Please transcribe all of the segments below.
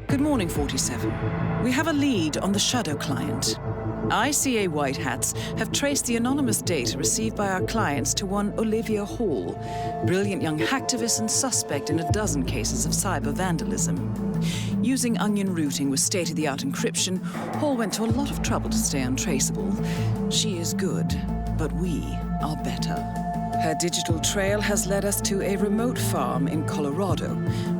Good morning, 47. We have a lead on the Shadow client. ICA White Hats have traced the anonymous data received by our clients to one Olivia Hall, brilliant young hacktivist and suspect in a dozen cases of cyber vandalism. Using onion routing with state-of-the-art encryption, Hall went to a lot of trouble to stay untraceable. She is good, but we are better. Her digital trail has led us to a remote farm in Colorado,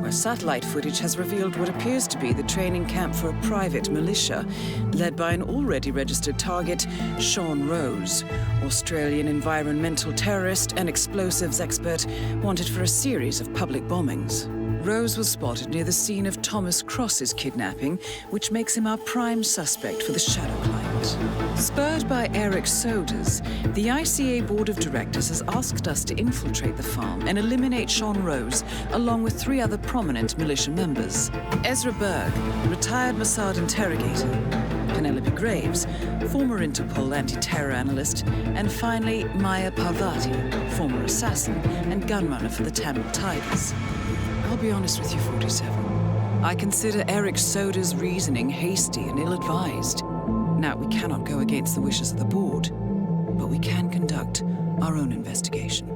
where satellite footage has revealed what appears to be the training camp for a private militia, led by an already registered target, Sean Rose, Australian environmental terrorist and explosives expert wanted for a series of public bombings. Rose was spotted near the scene of Thomas Cross's kidnapping, which makes him our prime suspect for the Shadow client. Spurred by Eric Sodas, the ICA Board of Directors has asked us to infiltrate the farm and eliminate Sean Rose, along with 3 other prominent militia members. Ezra Berg, retired Mossad interrogator, Penelope Graves, former Interpol anti-terror analyst, and finally Maya Parvati, former assassin and gunrunner for the Tamil Tigers. I'll be honest with you, 47. I consider Eric Soda's reasoning hasty and ill-advised. Now, we cannot go against the wishes of the board, but we can conduct our own investigation.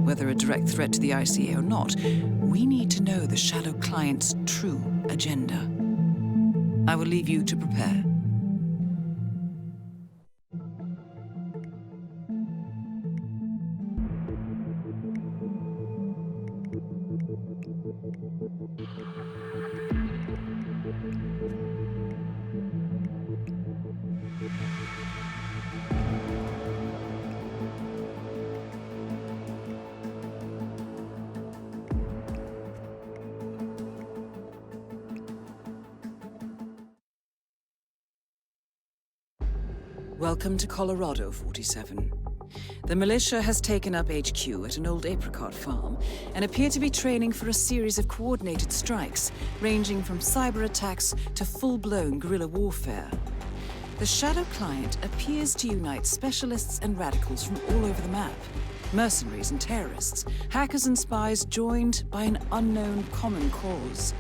Whether a direct threat to the ICA or not, we need to know the Shadow client's true agenda. I will leave you to prepare. Welcome to Colorado, 47. The militia has taken up HQ at an old apricot farm and appear to be training for a series of coordinated strikes, ranging from cyber attacks to full-blown guerrilla warfare. The Shadow client appears to unite specialists and radicals from all over the map. Mercenaries and terrorists, hackers and spies joined by an unknown common cause.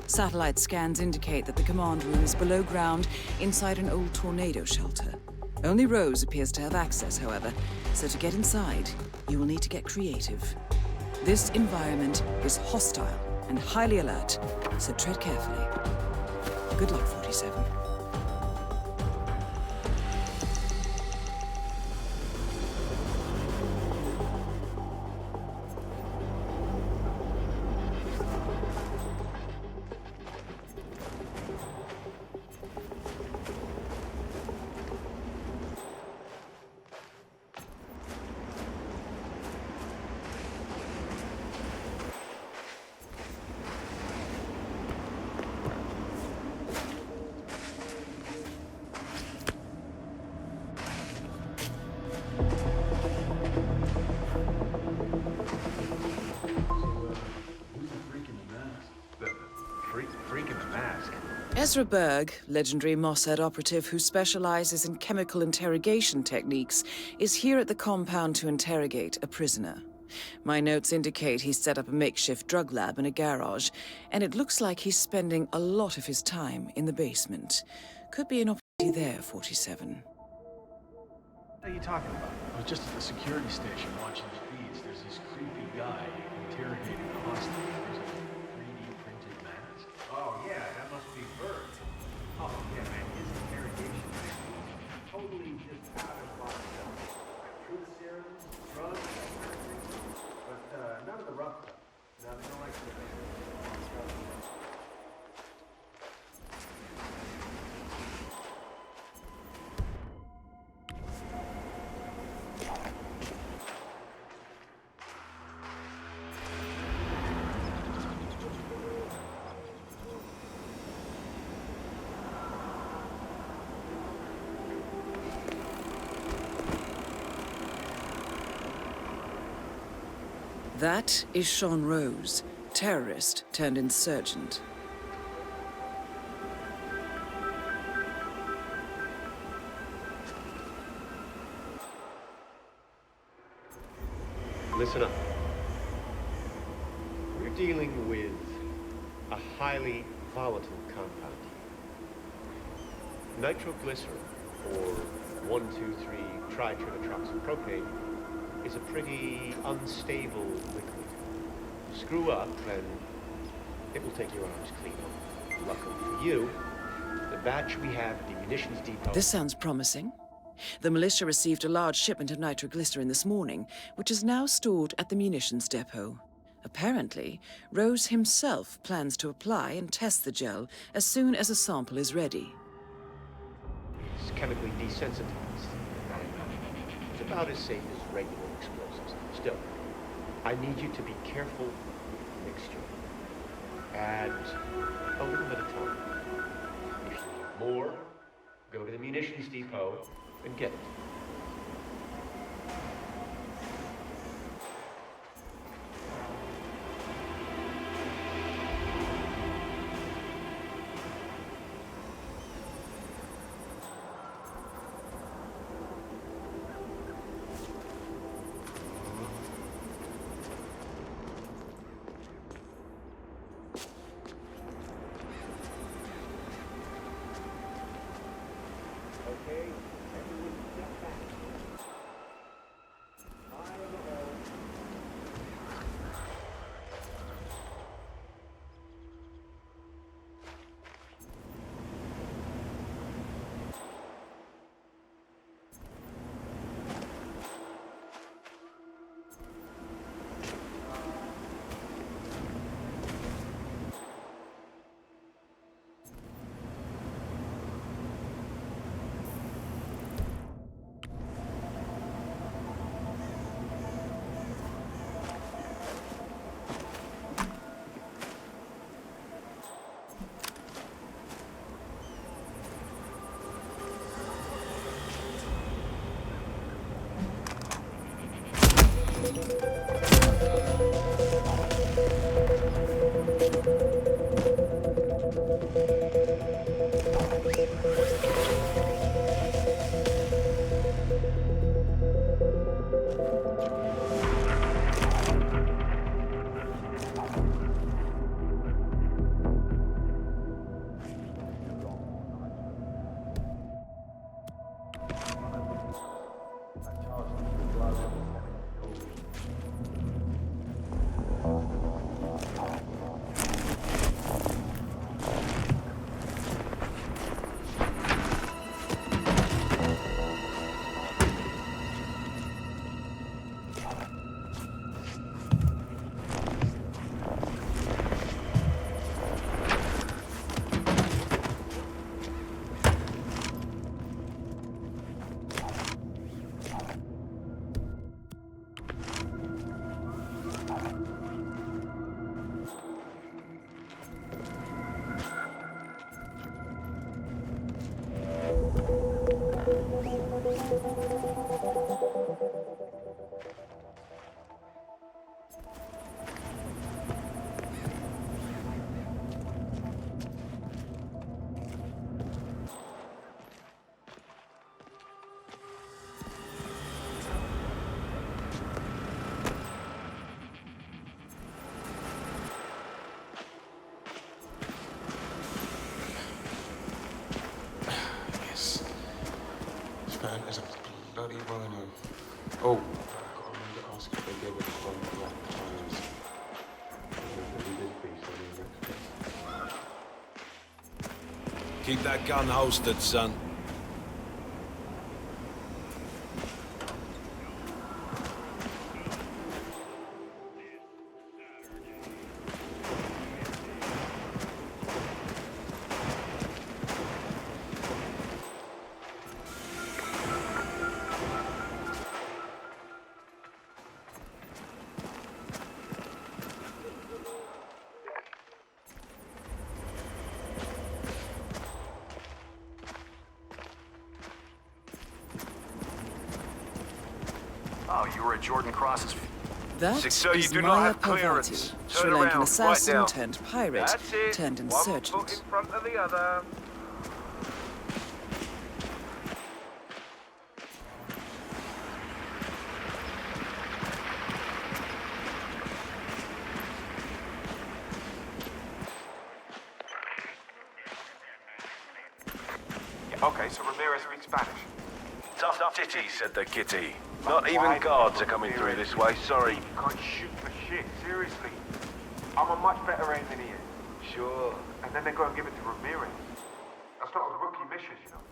Satellite scans indicate that the command room is below ground inside an old tornado shelter. Only Rose appears to have access, however, so to get inside, you will need to get creative. This environment is hostile and highly alert, so tread carefully. Good luck, 47. Ezra Berg, legendary Mossad operative who specializes in chemical interrogation techniques, is here at the compound to interrogate a prisoner. My notes indicate he's set up a makeshift drug lab in a garage, and it looks like he's spending a lot of his time in the basement. Could be an opportunity there, 47. What are you talking about? I was just at the security station watching the feeds. There's this creepy guy interrogating the hostage. There's a 3D printed mask. Oh, yeah, that must be Bird. Oh, yeah, man, his interrogation technique totally just out of box stuff. Truth serums, drugs, but none of the rough stuff. No, they don't like the That is Sean Rose, terrorist turned insurgent. Listen up. We're dealing with a highly volatile compound. Nitroglycerin, or 1,2,3-trinitroxypropane, is a pretty unstable liquid. Screw up and it will take your arms clean off. Luckily for you, the batch we have at the munitions depot... This sounds promising. The militia received a large shipment of nitroglycerin this morning, which is now stored at the munitions depot. Apparently, Rose himself plans to apply and test the gel as soon as a sample is ready. It's chemically desensitized. It's about as safe as regular explosives. Still, I need you to be careful with the mixture. Add a little bit of time. If you need more, go to the munitions depot and get it. Okay, everyone step back. Eye on the hole. Man is a bloody rhino. Oh, I gotta remember to ask if they gave it one black tires. Keep that gun holstered, son. Oh, you were at Jordan Cross's... That So you is do not Maya have clearance. Parvati, Turn Sri around, Lankan right assassin now. turned pirate That's it. turned One foot insurgent. in front of the other. Okay, so Ramirez speaks Spanish. Tough titty, said the kitty. Not even guards are coming through this way, sorry. You can't shoot for shit, seriously. I'm a much better aim than he is. Sure. And then they go and give it to Ramirez. That's not a rookie mission, you know.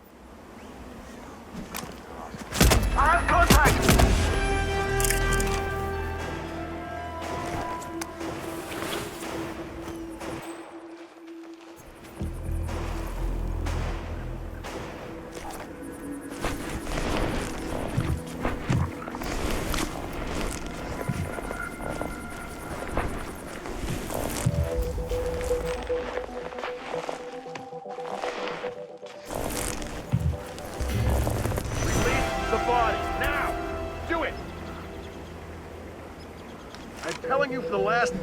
I have contact! Telling you for the last...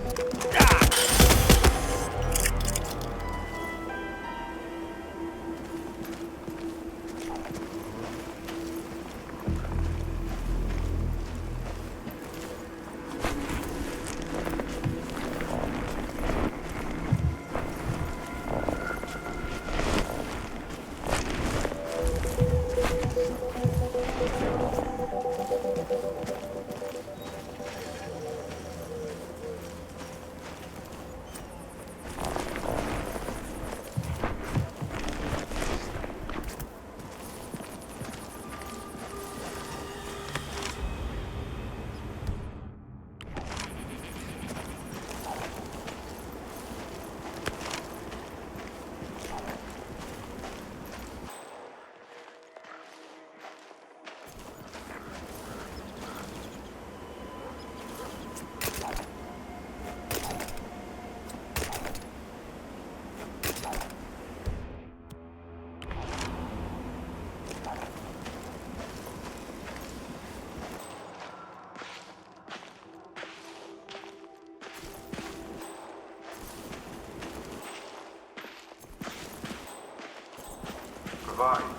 Goodbye. I'm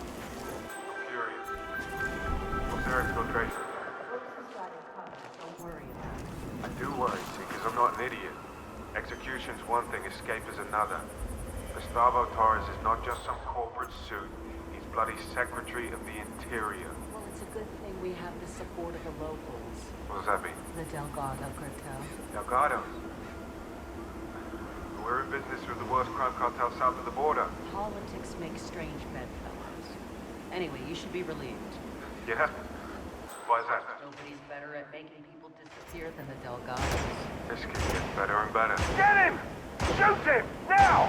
curious. What's their exfiltration? Don't worry about it. I do worry, see, because I'm not an idiot. Execution's one thing, escape is another. Gustavo Torres is not just some corporate suit. He's bloody Secretary of the Interior. Well, it's a good thing we have the support of the locals. What does that mean? The Delgado cartel. Delgados. We're in business with the worst crime cartel south of the border. Politics make strange bedfellows. Anyway, you should be relieved. Yeah? Why is that? Nobody's better at making people disappear than the Delgados. This kid gets better and better. Get him! Shoot him! Now!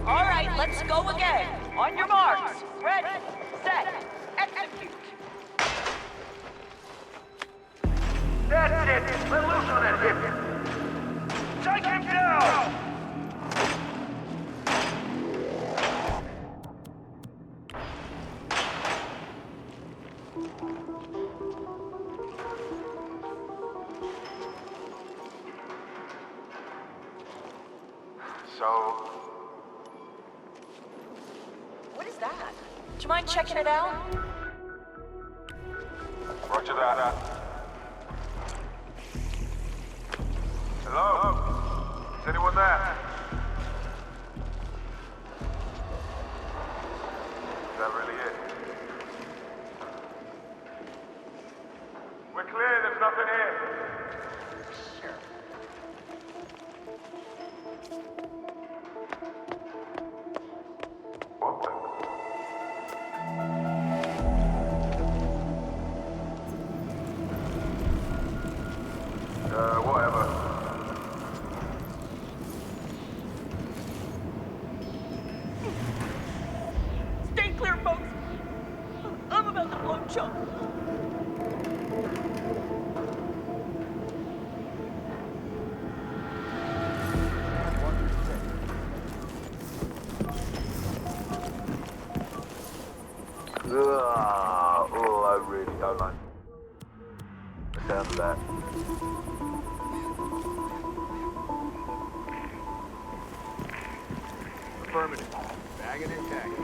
All right, let's go again. On your marks. Ready, set, execute. That's it! Let loose on that hip! Take him down! So, What is that? Do you mind checking it out? roger that. Hello? Is anyone there? Is that really it? We're clear, there's nothing here. Sure. What the? Whatever. Stay clear, folks. I'm about to blow chunk. I really don't like the sound of that. Affirmative. Bagging and tagging.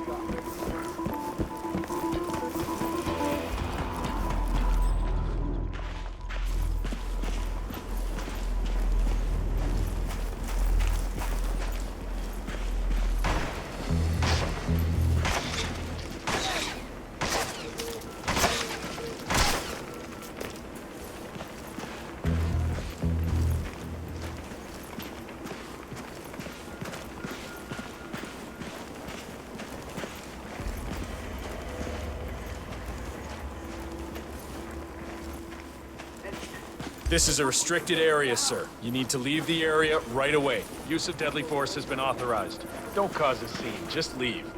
This is a restricted area, sir. You need to leave the area right away. Use of deadly force has been authorized. Don't cause a scene, just leave.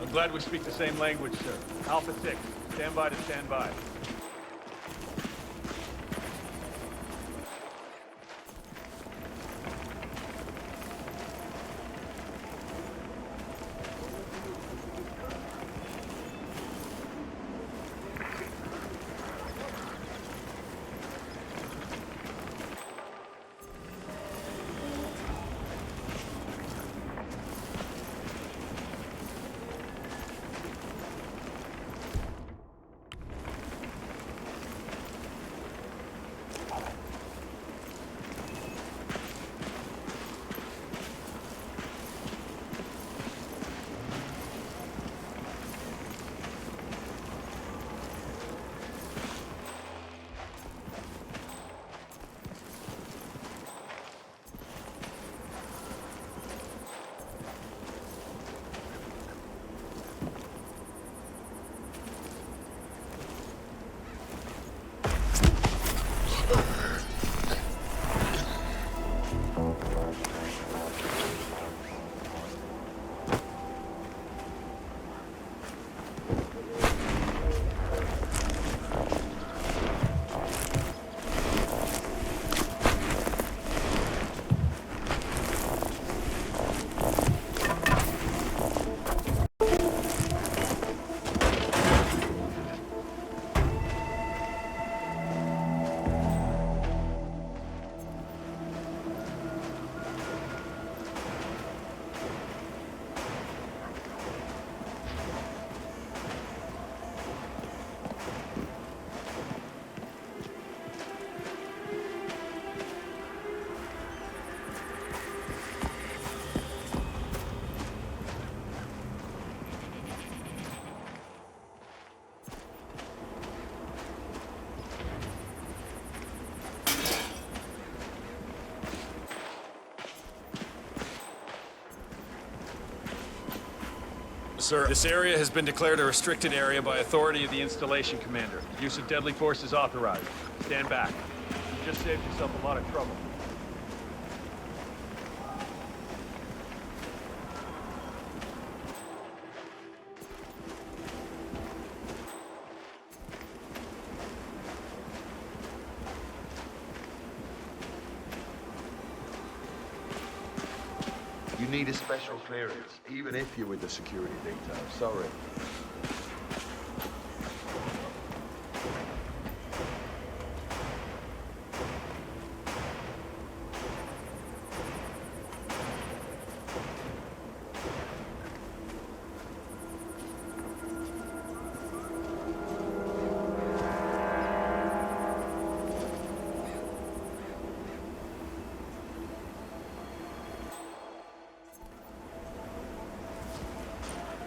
I'm glad we speak the same language, sir. Alpha 6, stand by to stand by. Sir, this area has been declared a restricted area by authority of the installation commander. Use of deadly force is authorized. Stand back. You just saved yourself a lot of trouble. You need a special clearance, even if you're with the security detail. Sorry.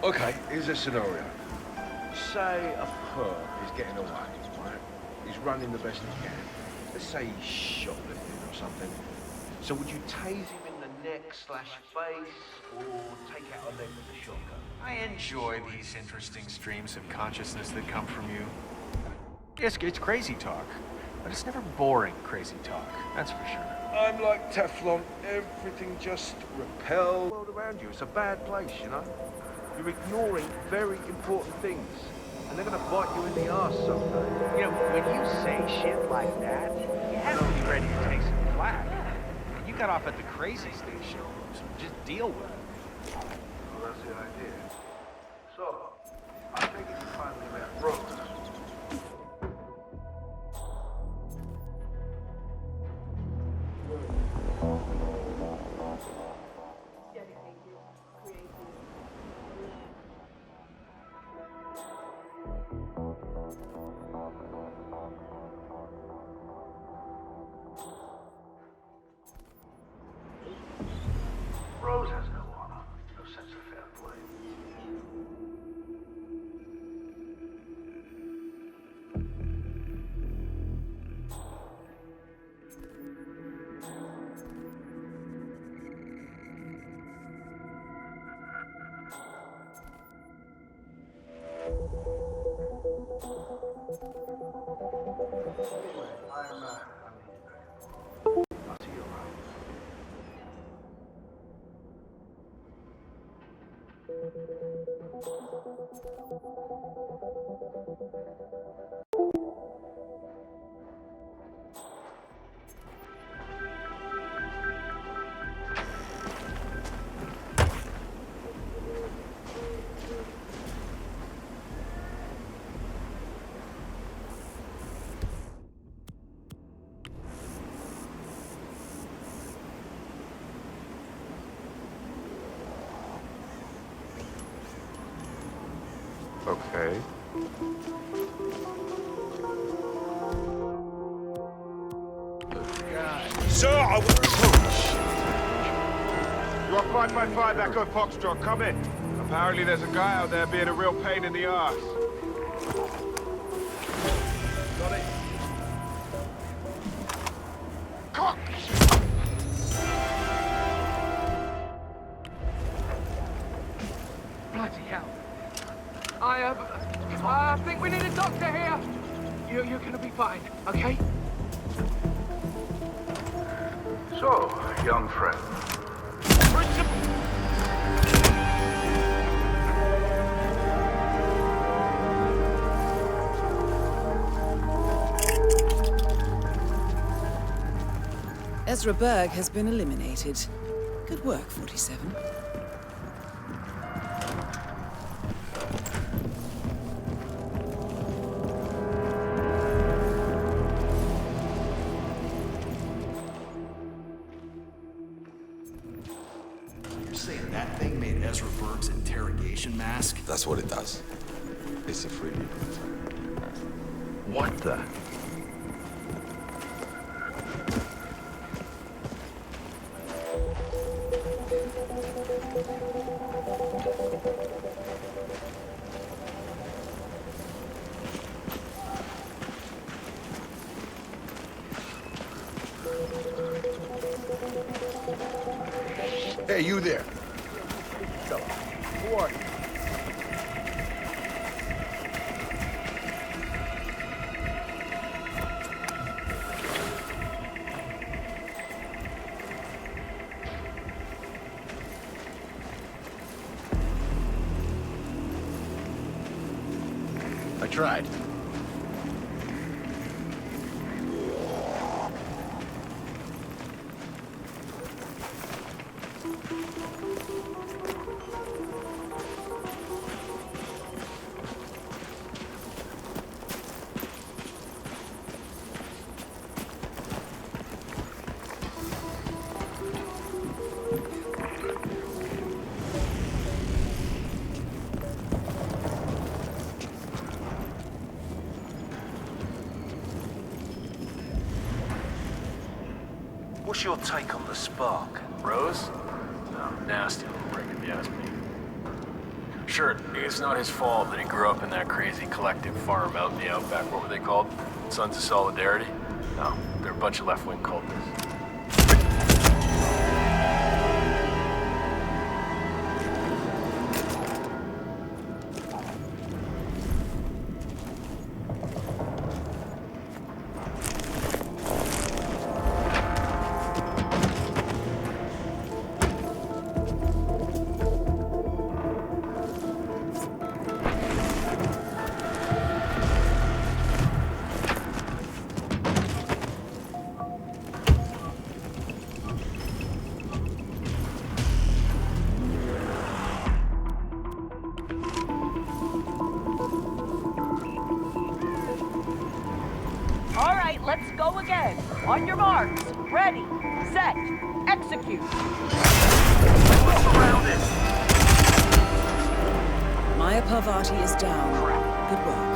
Okay, here's a scenario. Say a perp is getting away, right? He's running the best he can. Let's say he's shoplifting or something. So would you tase him in the neck/face or take out a leg with a shotgun? I enjoy these interesting streams of consciousness that come from you. It's crazy talk, but it's never boring crazy talk, that's for sure. I'm like Teflon. Everything just repels the world around you. It's a bad place, you know? You're ignoring very important things, and they're gonna bite you in the arse someday. You know, when you say shit like that, you have to be ready to take some flack. You got off at the crazy station, so just deal with it. Well, that's the idea. So, I think it's finally about brothers. Dedicated, creative, I'm headed back. I'll see you around. Okay. Sir, You are 555 Echo Foxtrot, come in. Apparently there's a guy out there being a real pain in the ass. Got it. Cock! Bloody hell. I think we need a doctor here. You're gonna be fine, okay? So, young friend. Ezra Berg has been eliminated. Good work, 47. You're saying that thing made Ezra Berg's interrogation mask? That's what it does. It's a freebie. What the? Hey, you there. Who are you? I tried. What's your take on the spark? Rose? No, nasty little break if you ask me. Sure, it's not his fault that he grew up in that crazy collective farm out in the outback. What were they called? Sons of Solidarity? No, they're a bunch of left-wing cultists. All right, let's go again. On your marks. Ready, set, execute. Maya Parvati is down. Good work.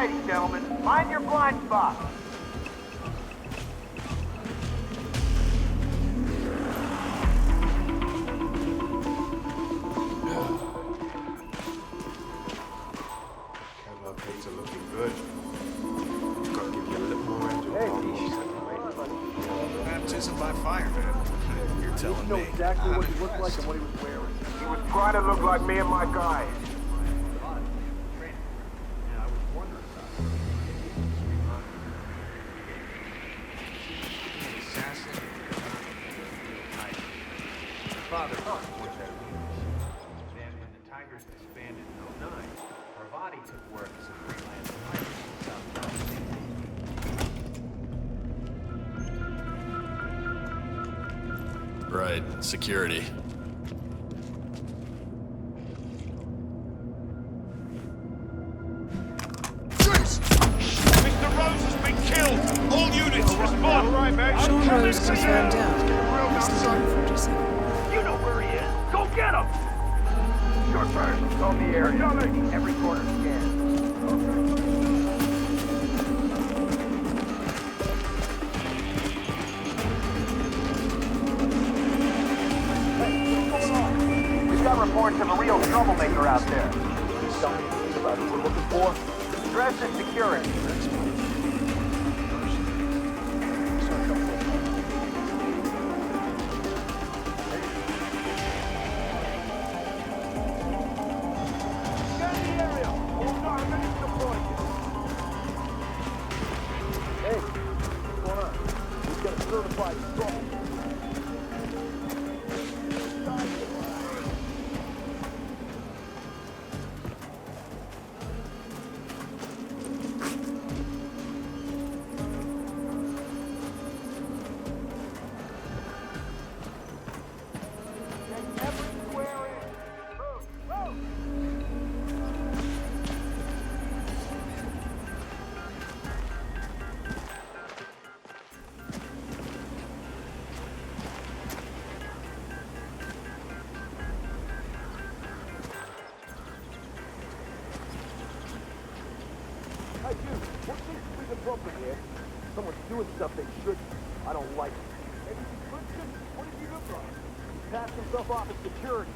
Alrighty, gentlemen. Mind your blind spot. Cavalcades are looking good. Got to give you a little more end of Baptism by fire, man. You're telling You know me. exactly what he looked like and what he was wearing. He was trying to look like me and my guys. Father, what that means. Then when the Tigers disbanded in 09, Parvati took work as a freelance pilot in South Carolina. Right, security. Mr. Rose has been killed! All units respond! Right, mate. Sean Rose confirmed down. That's 47. You know where he is. Go get him! Short burst. On the area. Every corner scanned. We've got reports of a real troublemaker out there. Tell me about who we're looking for. Dress and security. Hey, dude, what seems to be the problem here? Someone's doing stuff they shouldn't. I don't like it. Maybe he's Christian? What does he look like? He passed himself off as security.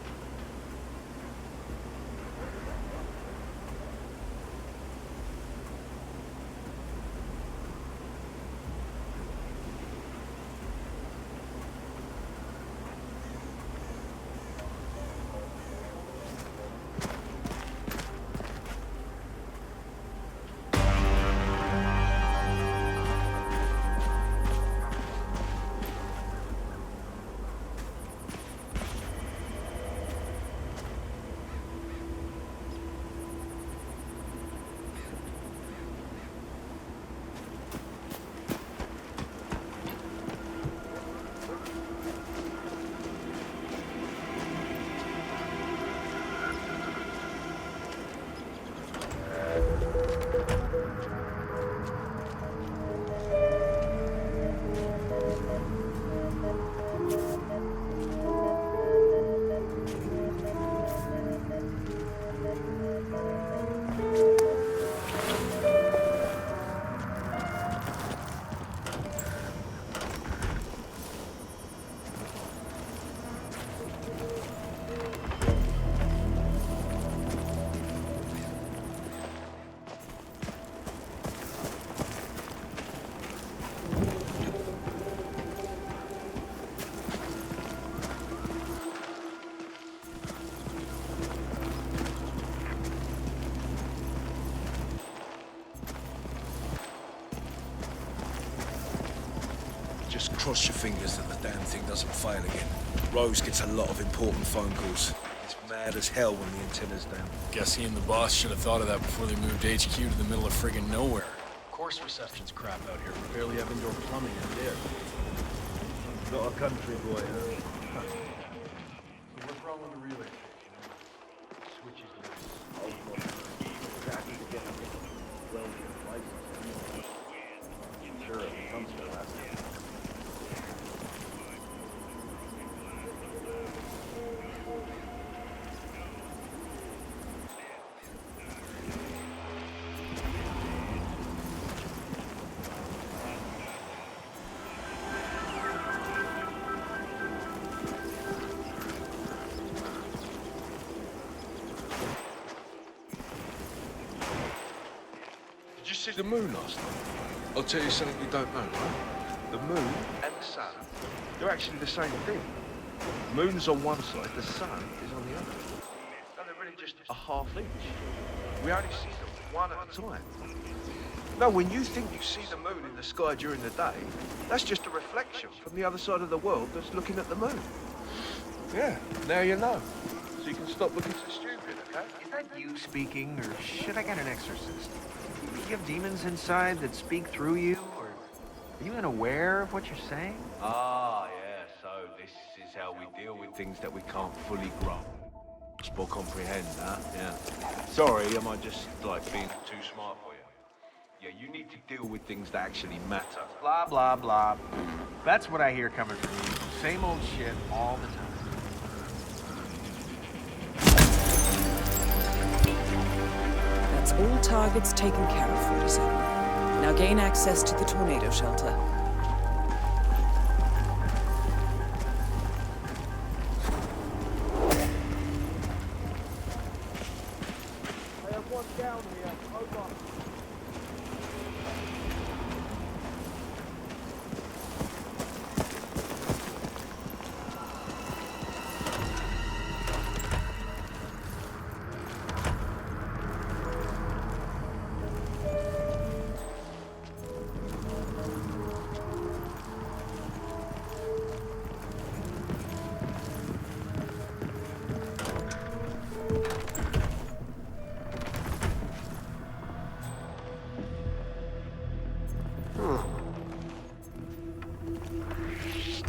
Just cross your fingers that the damn thing doesn't fail again. Rose gets a lot of important phone calls. It's mad as hell when the antenna's down. Guess he and the boss should have thought of that before they moved HQ to the middle of friggin' nowhere. Of course reception's crap out here. We barely have indoor plumbing in there. Not a country boy, huh? So what's wrong with the relay station? Switches loose. Sure, it comes to that. see the moon last night? I'll tell you something you don't know, right? The moon and the sun, they're actually the same thing. The moon's on one side, the sun is on the other. No, they're really just a half each. We only see them one at a time. No, when you think you see the moon in the sky during the day, that's just a reflection from the other side of the world that's looking at the moon. Yeah, now you know. So you can stop looking so stupid, okay? Is that you speaking, or should I get an exorcist? Do you have demons inside that speak through you, or are you unaware of what you're saying? Ah, yeah, so this is how we deal with things that we can't fully grasp or comprehend, huh? Yeah. Sorry, am I just, like, being too smart for you? Yeah, you need to deal with things that actually matter. Blah, blah, blah. That's what I hear coming from you. Same old shit all the time. That's all targets taken care of, 47. Now gain access to the tornado shelter. I have one down here. Over.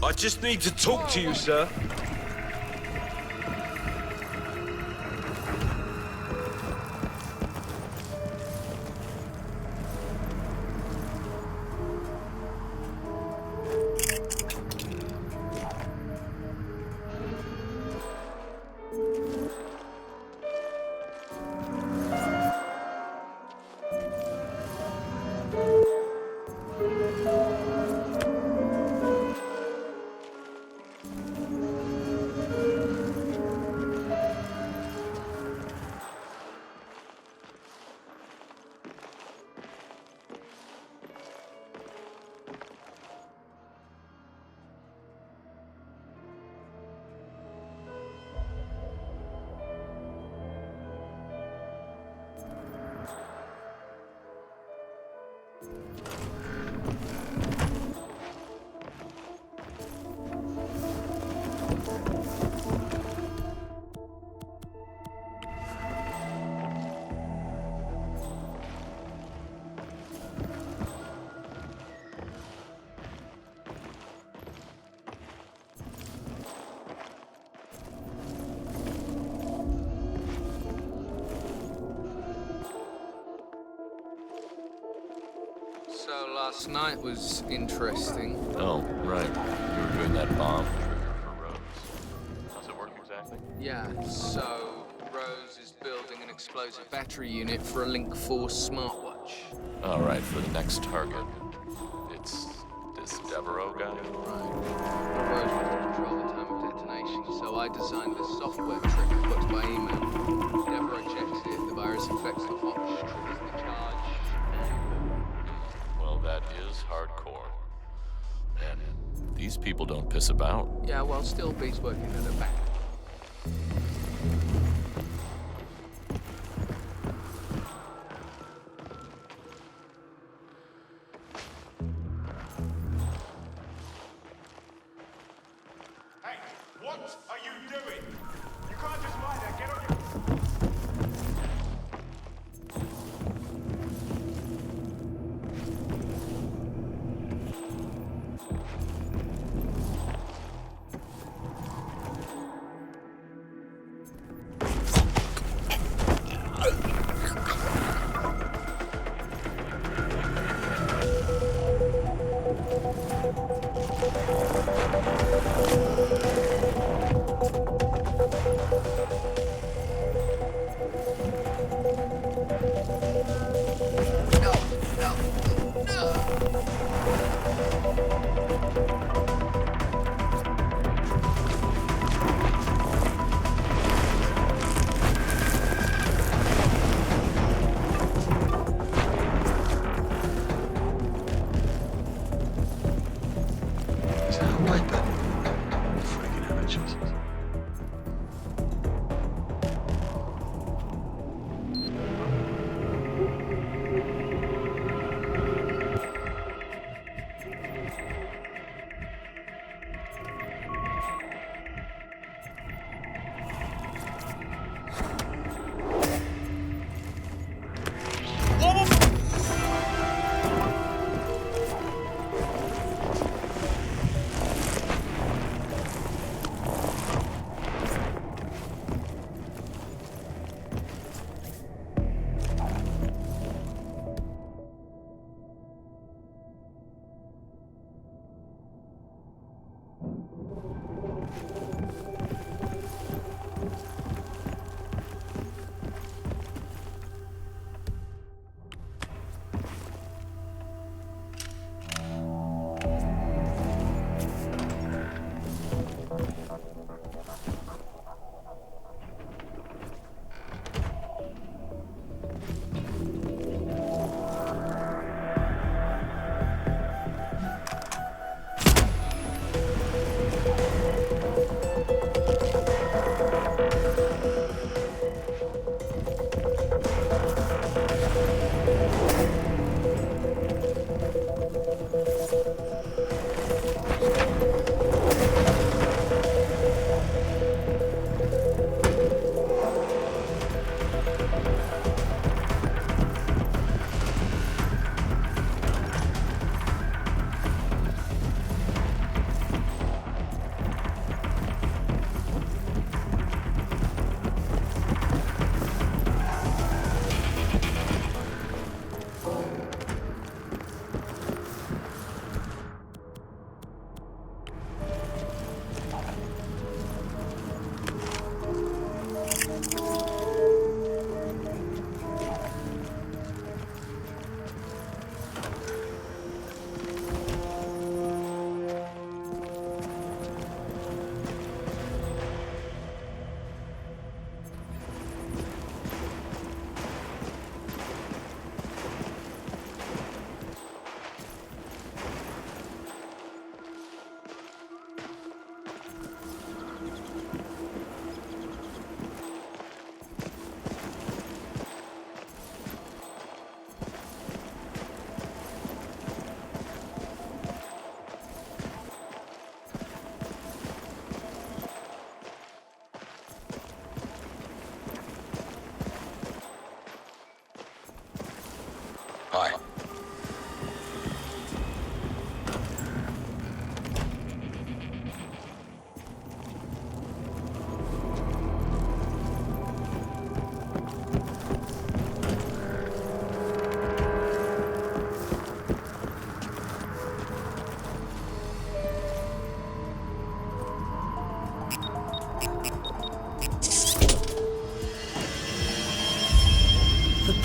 I just need to talk to you, sir. So last night was interesting. Oh, right. You were doing that bomb trigger for Rose. How's it work exactly? Yeah, so Rose is building an explosive battery unit for a Link 4 smartwatch. All right, for the next target. It's this Devereaux guy? Right. But Rose wants to control the time of detonation, so I designed this software trick put by email. Devereaux checks it, the virus infects the watch, triggers the charge. Well, that is hardcore. And these people don't piss about. Yeah, well, still B's working at the back. Hey, what are you doing? You can't just lie there. Get on your...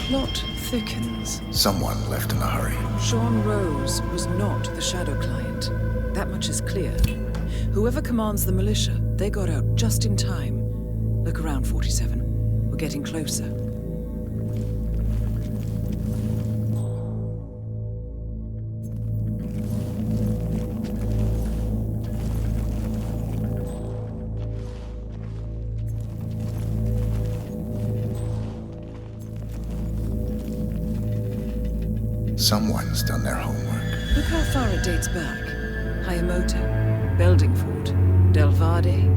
plot thickens. Someone left in a hurry. Sean Rose was not the Shadow Client. That much is clear. Whoever commands the militia, they got out just in time. Look around, 47. We're getting closer. Someone's done their homework. Look how far it dates back. Hayamoto, Beldingford, Delvade.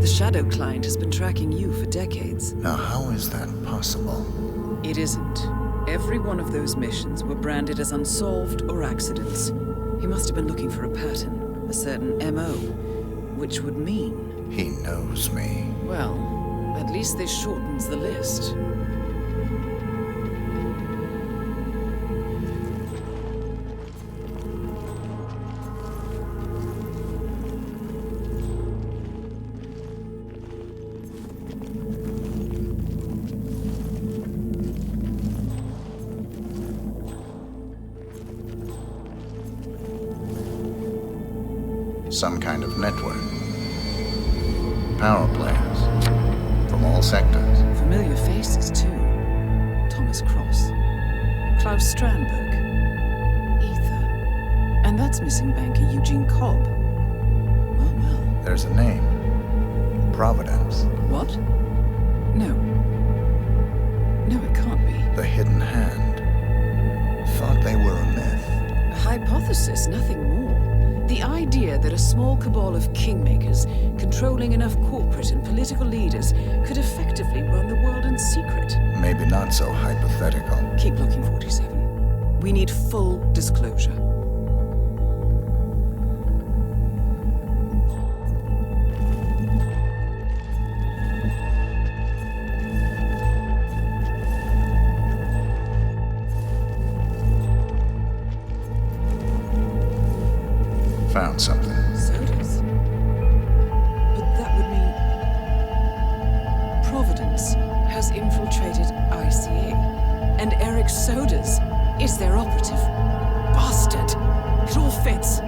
The Shadow Client has been tracking you for decades. Now, how is that possible? It isn't. Every one of those missions were branded as unsolved or accidents. He must have been looking for a pattern, a certain MO, which would mean... He knows me. Well, at least this shortens the list. Some kind of network. Power plants. From all sectors. Familiar faces, too. Thomas Cross. Klaus Strandberg. Ether. And that's missing banker Eugene Cobb. Well, well. There's a name. Providence. What? No. No, it can't be. The Hidden Hand. Thought they were a myth. A hypothesis, nothing more. The idea that a small cabal of kingmakers, controlling enough corporate and political leaders, could effectively run the world in secret. Maybe not so hypothetical. Keep looking, 47. We need full disclosure. Found something. Sodas? But that would mean... Providence has infiltrated ICA. And Eric Sodas is their operative. Bastard! It all fits.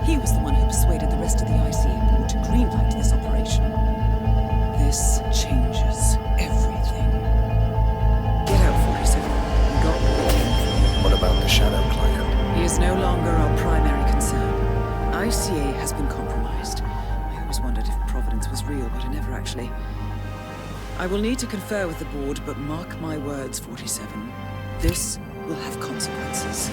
He was the one who persuaded the rest of the ICA board to greenlight this operation. This changes everything. Get out, 47. We got what we came for. What about the Shadow Client? He is no longer our primary concern. ICA has been compromised. I always wondered if Providence was real, but I never actually... I will need to confer with the board, but mark my words, 47. This will have consequences.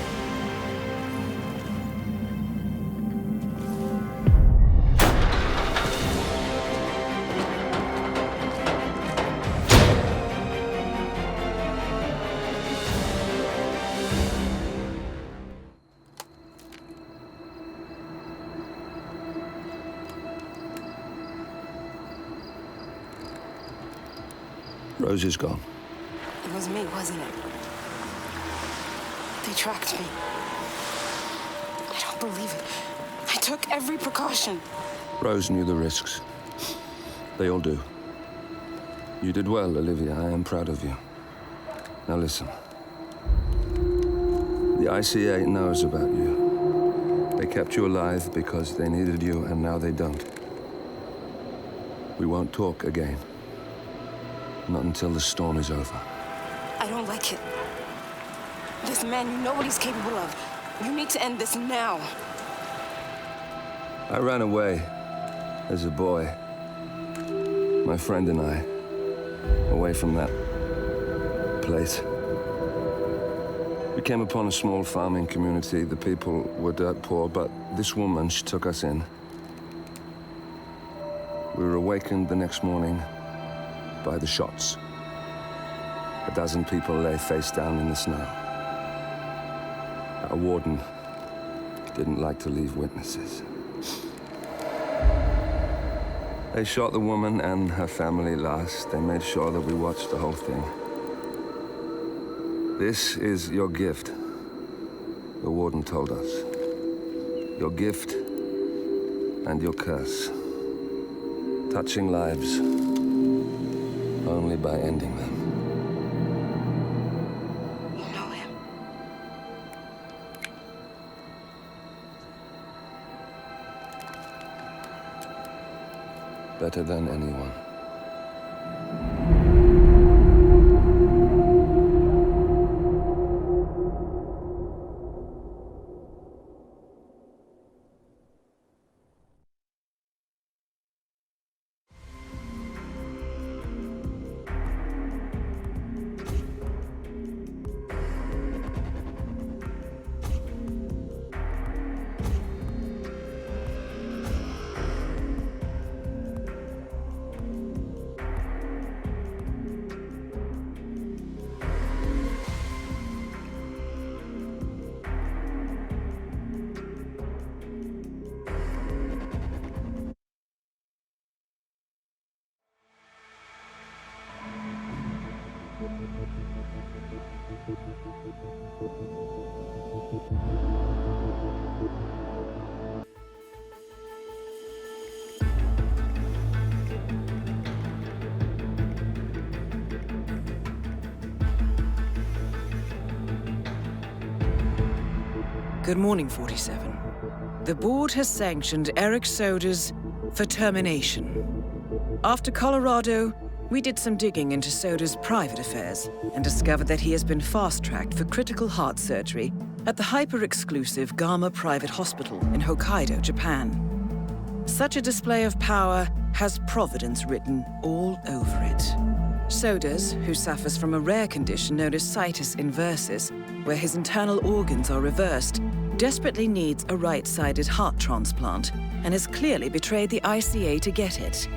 Rose is gone. It was me, wasn't it? They tracked me. I don't believe it. I took every precaution. Rose knew the risks. They all do. You did well, Olivia. I am proud of you. Now listen. The ICA knows about you. They kept you alive because they needed you, and now they don't. We won't talk again. Not until the storm is over. I don't like it. This man, you know what he's capable of. You need to end this now. I ran away as a boy. My friend and I. Away from that place. We came upon a small farming community. The people were dirt poor, but this woman, she took us in. We were awakened the next morning by the shots. A dozen people lay face down in the snow. Our warden didn't like to leave witnesses. They shot the woman and her family last. They made sure that we watched the whole thing. This is your gift, the warden told us. Your gift and your curse. Touching lives only by ending them. better than anyone. Good morning, 47. The board has sanctioned Eric Soder's for termination. After Colorado, we did some digging into Soder's private affairs and discovered that he has been fast-tracked for critical heart surgery at the hyper-exclusive Gama Private Hospital in Hokkaido, Japan. Such a display of power has Providence written all over it. Soder's, who suffers from a rare condition known as situs inversus, where his internal organs are reversed, desperately needs a right-sided heart transplant and has clearly betrayed the ICA to get it.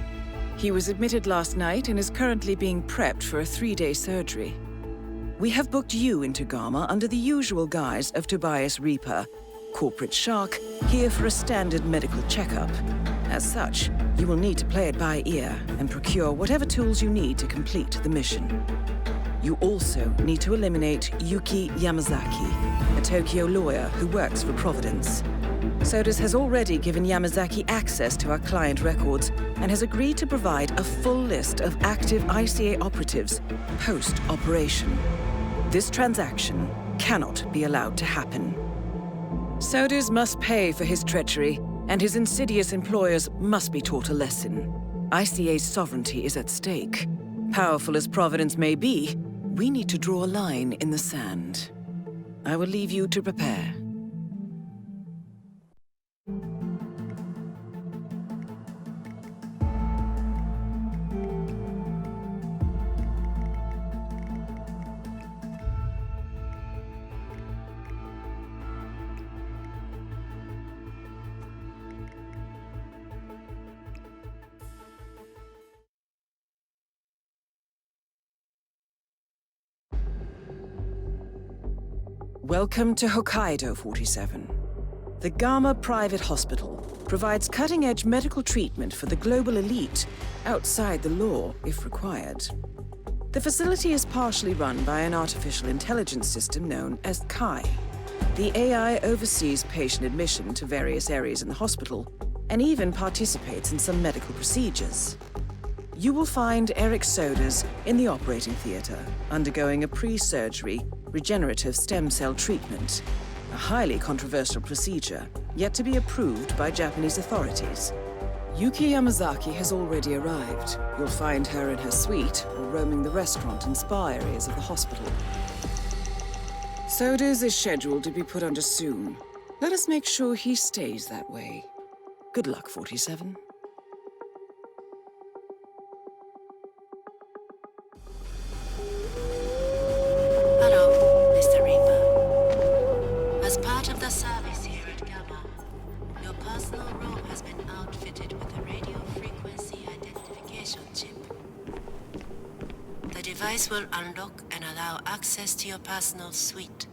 He was admitted last night and is currently being prepped for a 3-day surgery. We have booked you into Gama under the usual guise of Tobias Reaper, corporate shark, here for a standard medical checkup. As such, you will need to play it by ear and procure whatever tools you need to complete the mission. You also need to eliminate Yuki Yamazaki, a Tokyo lawyer who works for Providence. Sodas has already given Yamazaki access to our client records and has agreed to provide a full list of active ICA operatives post-operation. This transaction cannot be allowed to happen. Sodas must pay for his treachery, and his insidious employers must be taught a lesson. ICA's sovereignty is at stake. Powerful as Providence may be, we need to draw a line in the sand. I will leave you to prepare. Welcome to Hokkaido, 47. The Gama Private Hospital provides cutting-edge medical treatment for the global elite, outside the law if required. The facility is partially run by an artificial intelligence system known as Kai. The AI oversees patient admission to various areas in the hospital and even participates in some medical procedures. You will find Eric Sodas in the operating theater, undergoing a pre-surgery regenerative stem cell treatment, a highly controversial procedure yet to be approved by Japanese authorities. Yuki Yamazaki has already arrived. You'll find her in her suite or roaming the restaurant and spa areas of the hospital. Sodas is scheduled to be put under soon. Let us make sure he stays that way. Good luck, 47. Service here at Gamma. Your personal room has been outfitted with a radio frequency identification chip. The device will unlock and allow access to your personal suite.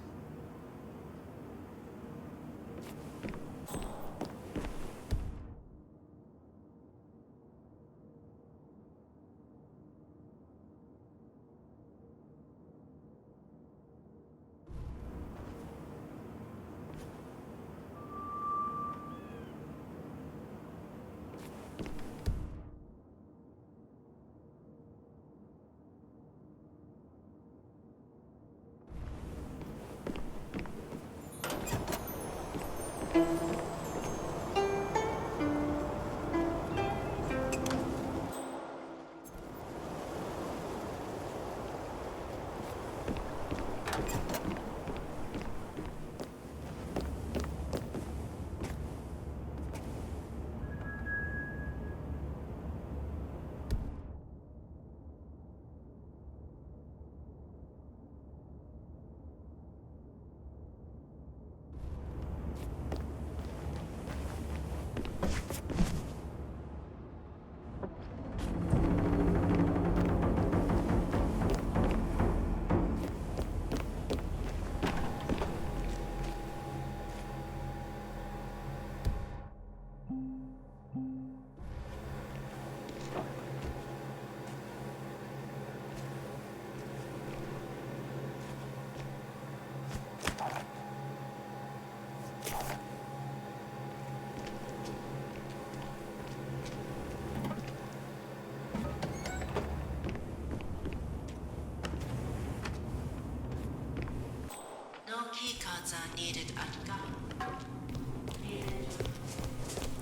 keycards are needed at Gamma.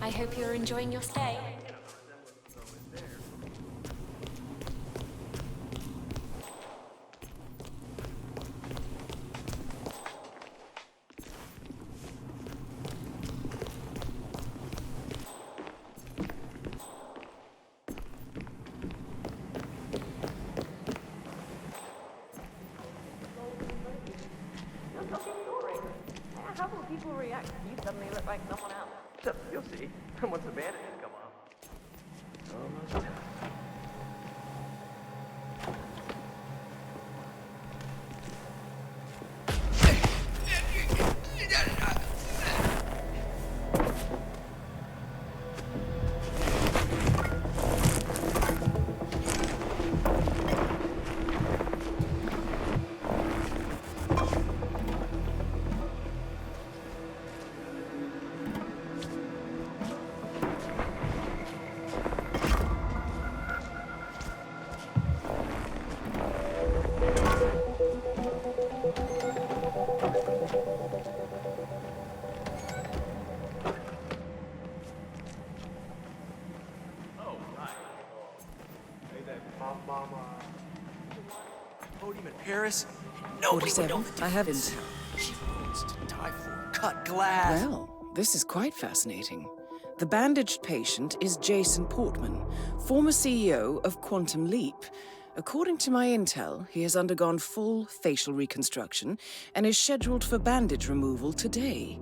I hope you're enjoying your stay. How will people react if you suddenly look like someone else? You'll see. Once the bandages come off. Almost. Podium in Paris? Nobody would know 47, I haven't. She wants to die for cut glass. Well, this is quite fascinating. The bandaged patient is Jason Portman, former CEO of Quantum Leap. According to my intel, he has undergone full facial reconstruction and is scheduled for bandage removal today.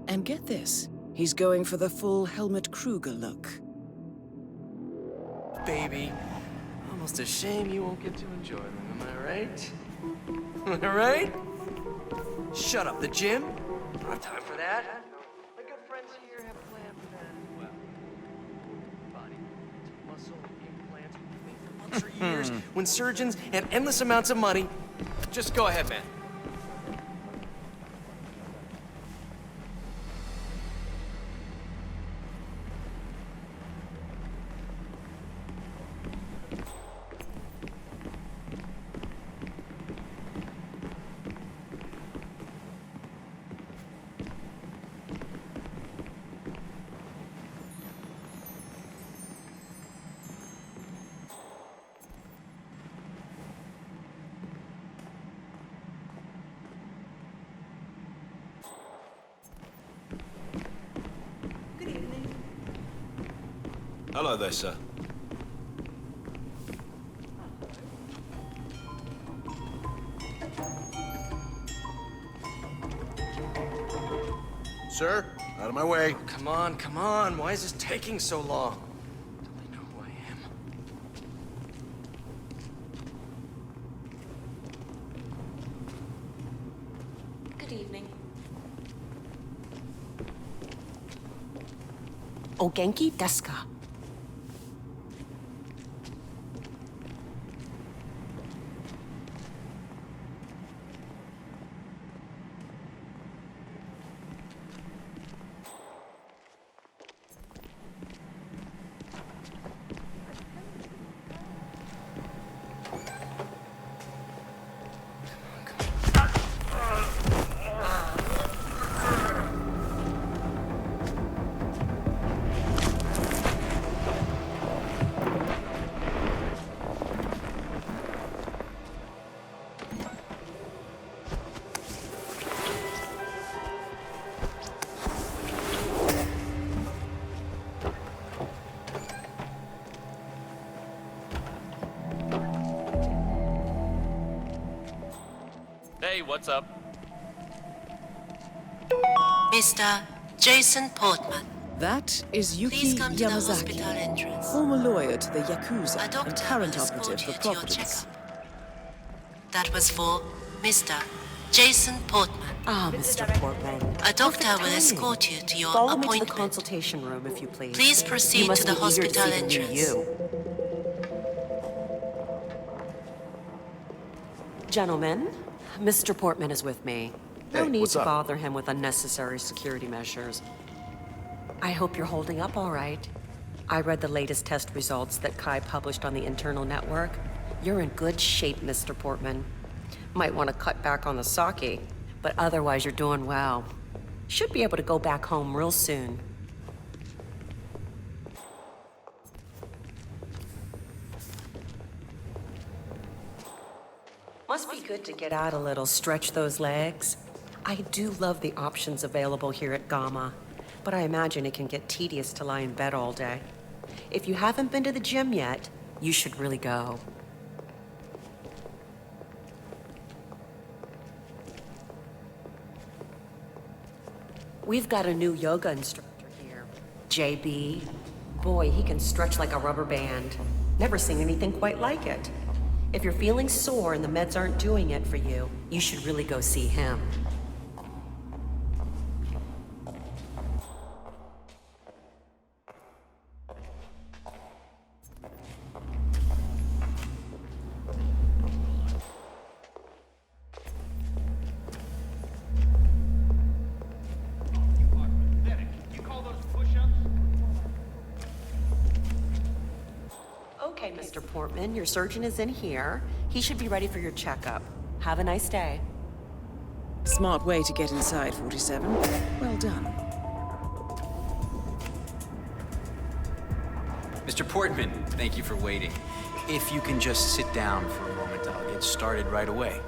And get this, he's going for the full Helmut Kruger look. Baby, almost a shame you won't get to enjoy them, am I right? Am I right? Shut up, the gym? I don't have time for that. My good friends here have planned for that. Well, body, muscle implants made for months or years when surgeons had endless amounts of money. Just go ahead, man. Hello there, sir. Sir, out of my way. Oh, come on, come on. Why is this taking so long? Don't they know who I am? Good evening. O genki desu ka? Hey, what's up? Mr. Jason Portman. That is Yuki Please come to the Yamazaki, hospital entrance. former lawyer to the Yakuza A and doctor current will operative escort for you to your Providence. That was for Mr. Jason Portman. Ah, Mr. Portman. A doctor Perfect will timing. escort you to your Follow me to the appointment. consultation room, if you please. Please You proceed must to the be eager to hospital see the new entrance. you. Gentlemen, Mr. Portman is with me. No Hey, need what's to up? bother him with unnecessary security measures. I hope you're holding up all right. I read the latest test results that Kai published on the internal network. You're in good shape, Mr. Portman. Might want to cut back on the sake. But otherwise, you're doing well. Should be able to go back home real soon. Must be good to get out a little, stretch those legs. I do love the options available here at Gamma, but I imagine it can get tedious to lie in bed all day. If you haven't been to the gym yet, you should really go. We've got a new yoga instructor here, JB. Boy, he can stretch like a rubber band. Never seen anything quite like it. If you're feeling sore and the meds aren't doing it for you, you should really go see him. Okay, Mr. Portman, your surgeon is in here. He should be ready for your checkup. Have a nice day. Smart way to get inside, 47. Well done. Mr. Portman, thank you for waiting. If you can just sit down for a moment, I'll get started right away.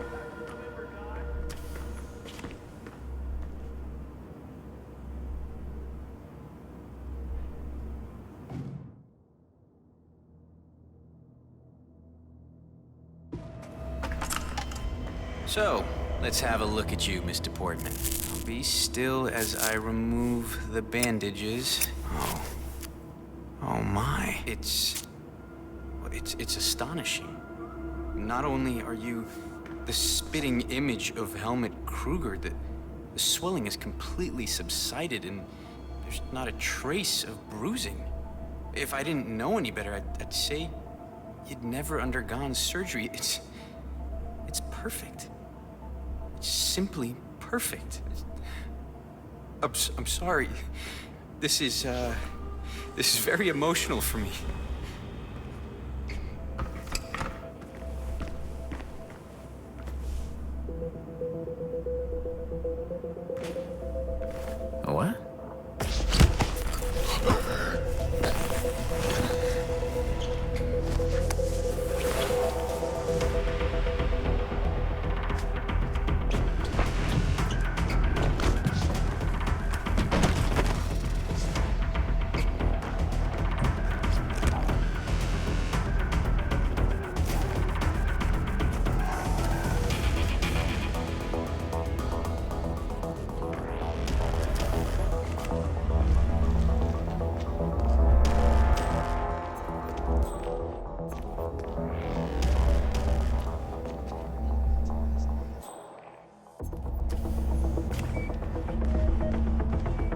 So, let's have a look at you, Mr. Portman. I'll be still as I remove the bandages. Oh my. It's astonishing. Not only are you the spitting image of Helmut Kruger, the swelling has completely subsided and there's not a trace of bruising. If I didn't know any better, I'd say you'd never undergone surgery. It's perfect. It's simply perfect. I'm sorry. This is very emotional for me. What?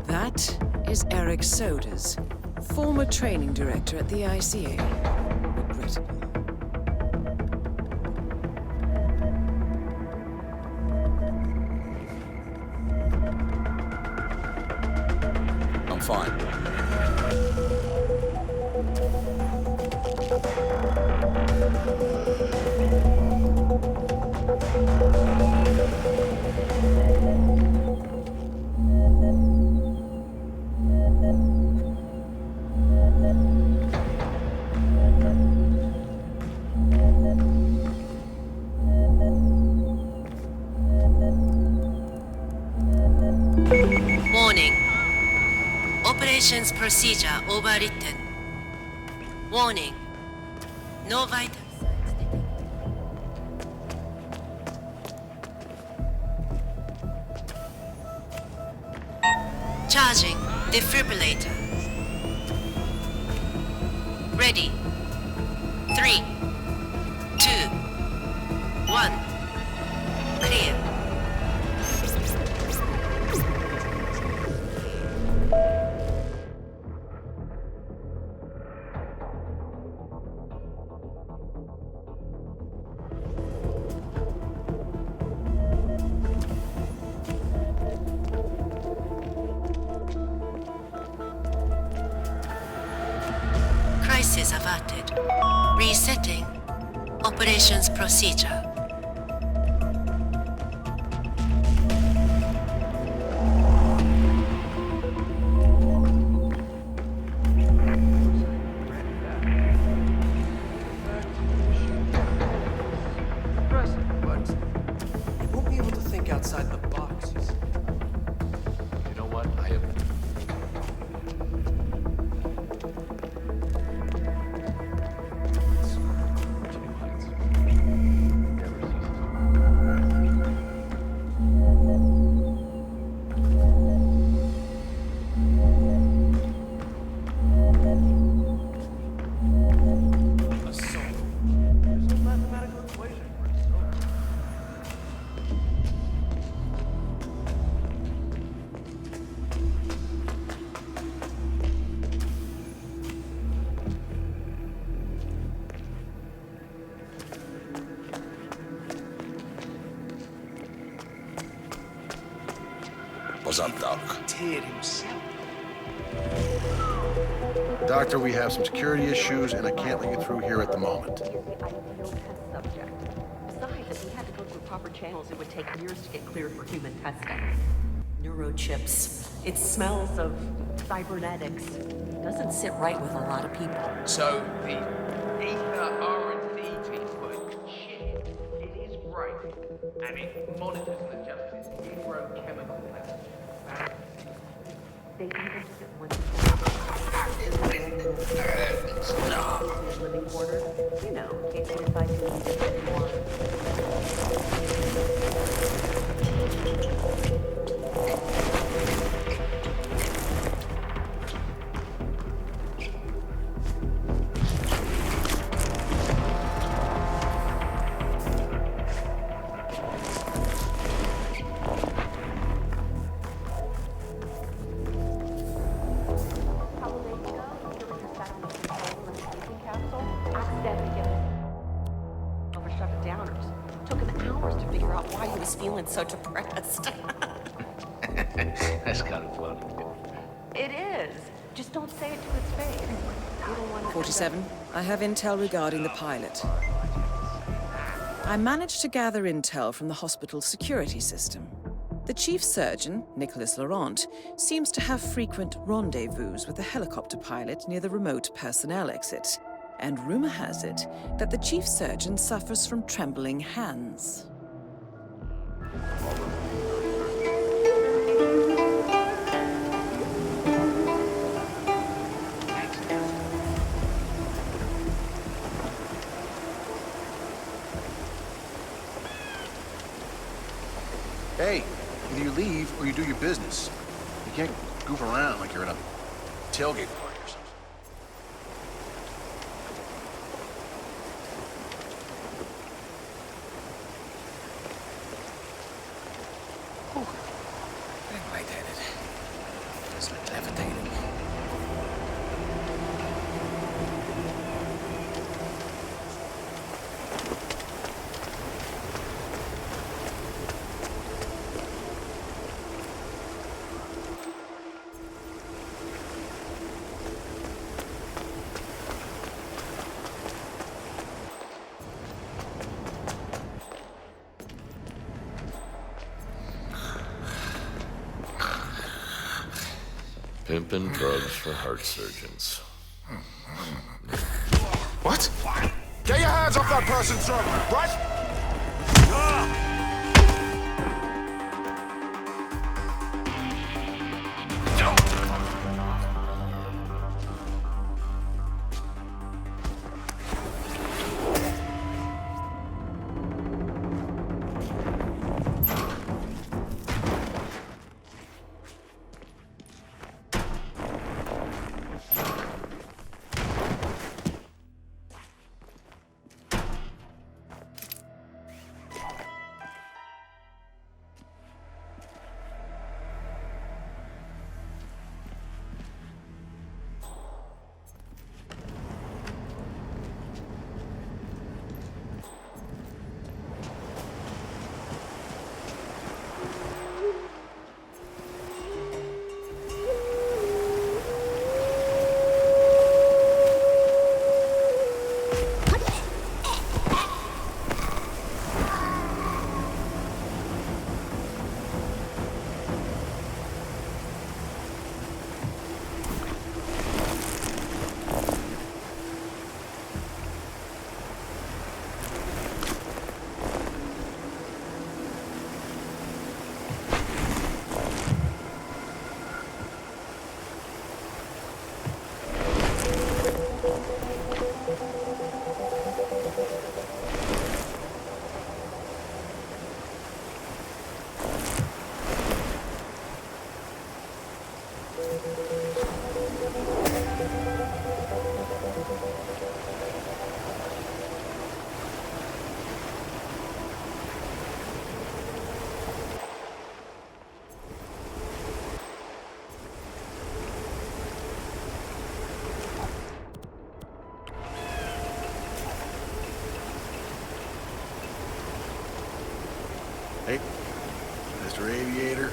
That is Eric Soders, former training director at the ICA. Regrettable. I'm fine. Warning. Operations procedure overwritten. Warning. No vital signs detected. Charging defibrillator. Ready. 3, 2, 1. Clear. Crisis averted. Resetting. Operations procedure. mathematical equation for itself. What's up, Doc? Did himself. Doctor, we have some security issues, and I can't let you through here at the moment. He's the ideal test subject. Besides, if he had to go through proper channels, it would take years to get cleared for human testing. Neurochips. It smells of cybernetics. Doesn't sit right with a lot of people. So, the ether R&D team put shit in his brain, and it monitors and adjusts his neurochemical levels. They even took it one his living quarters. You know, in case they decide to use it anymore. Feeling so depressed. That's kind of funny. It is. Just don't say it to his face. You don't want to 47, I have intel regarding the pilot. I managed to gather intel from the hospital's security system. The chief surgeon, Nicholas Laurent, seems to have frequent rendezvous with the helicopter pilot near the remote personnel exit. And rumor has it that the chief surgeon suffers from trembling hands. Hey, either you leave or you do your business. You can't goof around like you're at a tailgate party or something. Getting lightheaded. It's like levitating. Pimpin' drugs for heart surgeons. What? Get your hands off that person, sir! Right? Hey, Mr. Aviator.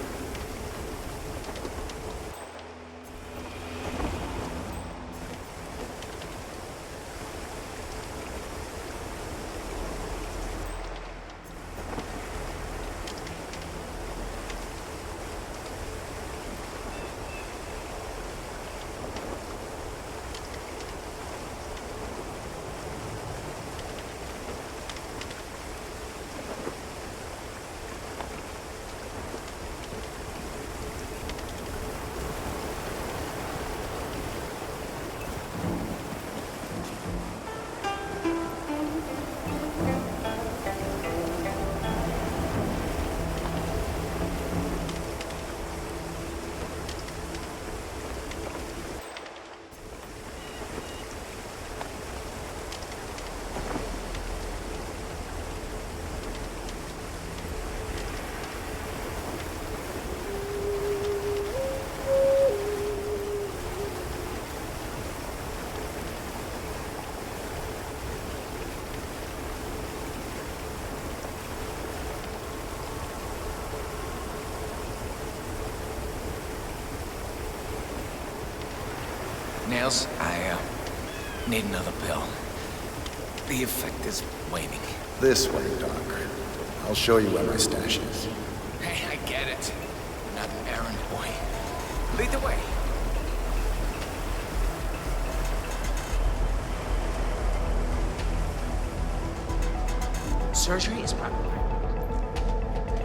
Nails, I need another pill. The effect is waning. This way, Doc. I'll show you where my stash is. Hey, I get it. You're not an errand boy. Lead the way. Surgery is probably...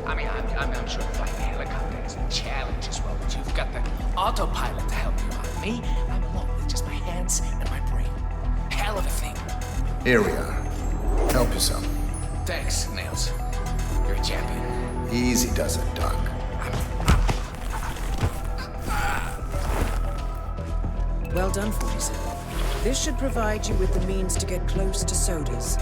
I mean, I'm sure flying a helicopter is a challenge as well, but you've got the autopilot to help you out. Me, I'm alone with just my hands and my brain. Hell of a thing. Here we are. Help yourself. Thanks, Nails. You're a champion. Easy does it, Doc. Well done, 47. This should provide you with the means to get close to sodas.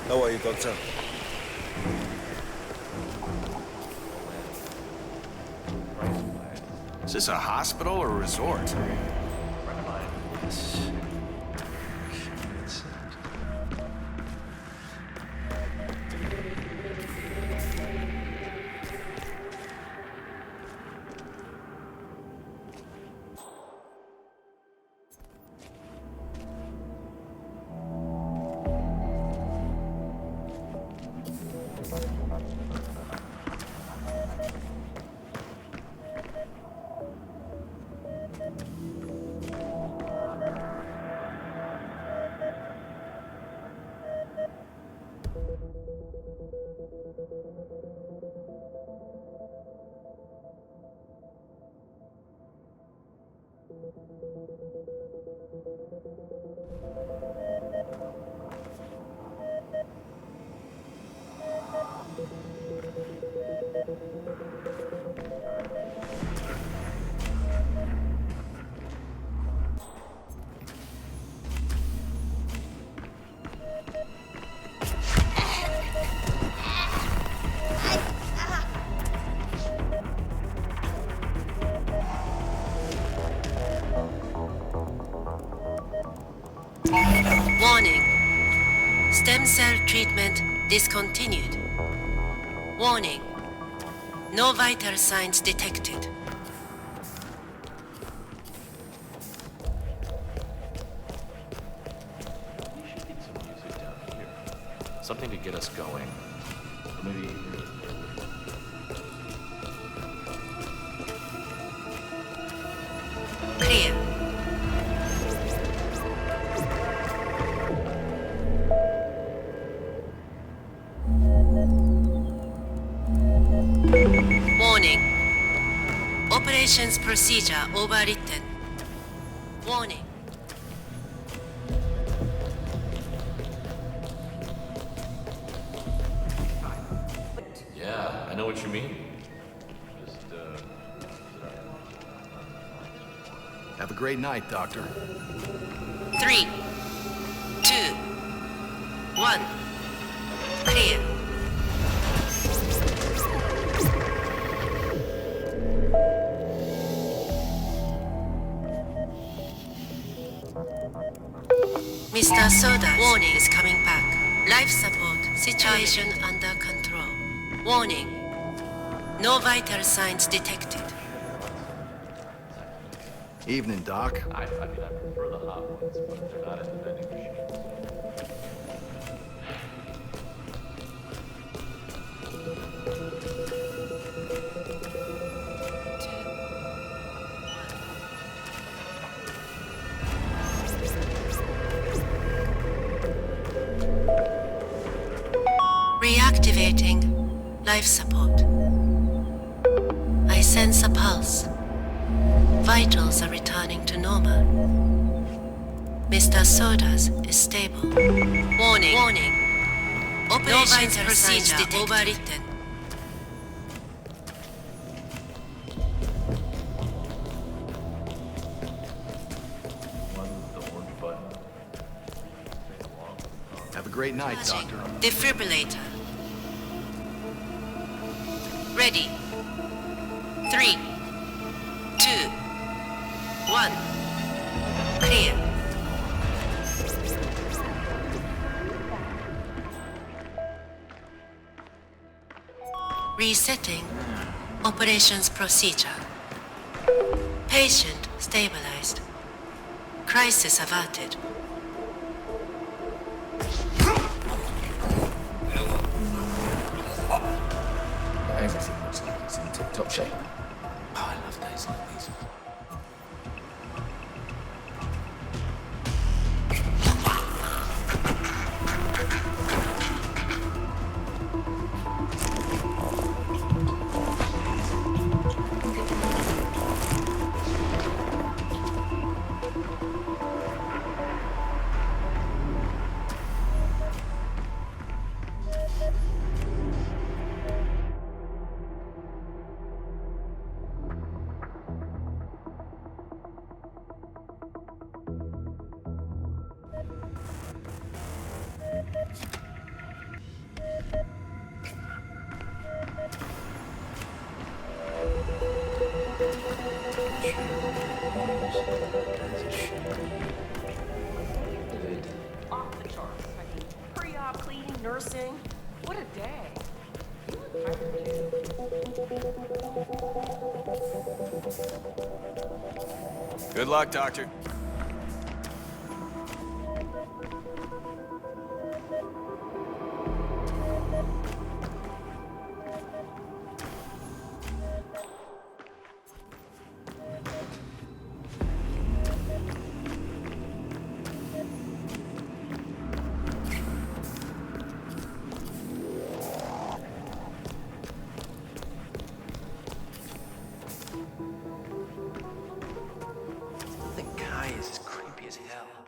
How are you, Doctor? Is this a hospital or a resort? Warning. Stem cell treatment discontinued. Warning. No vital signs detected. Something to get us going. Maybe... Clear. Warning. Operations procedure overwritten. Warning. I know what you mean. Just, Have a great night, Doctor. 3, 2, 1. Clear. Mr. Soda, warning is coming back. Life support, situation under control. Warning. No vital signs detected. Evening, Doc. I mean, I prefer the hot ones, but they're not in the vending machine. Reactivating life support. I sense a pulse. Vitals are returning to normal. Mr. Sodas is stable. Warning. Warning. Operations procedure overwritten. Have a great night, Doctor. Defibrillator. Ready. 3, 2, 1. Clear. Resetting operations procedure. Patient stabilized. Crisis averted. Everything looks like it's in tip-top shape. Oh, I love days like these. Off the charts. I mean, pre-op, cleaning, nursing. What a day. You look tired, too. Good luck, Doctor.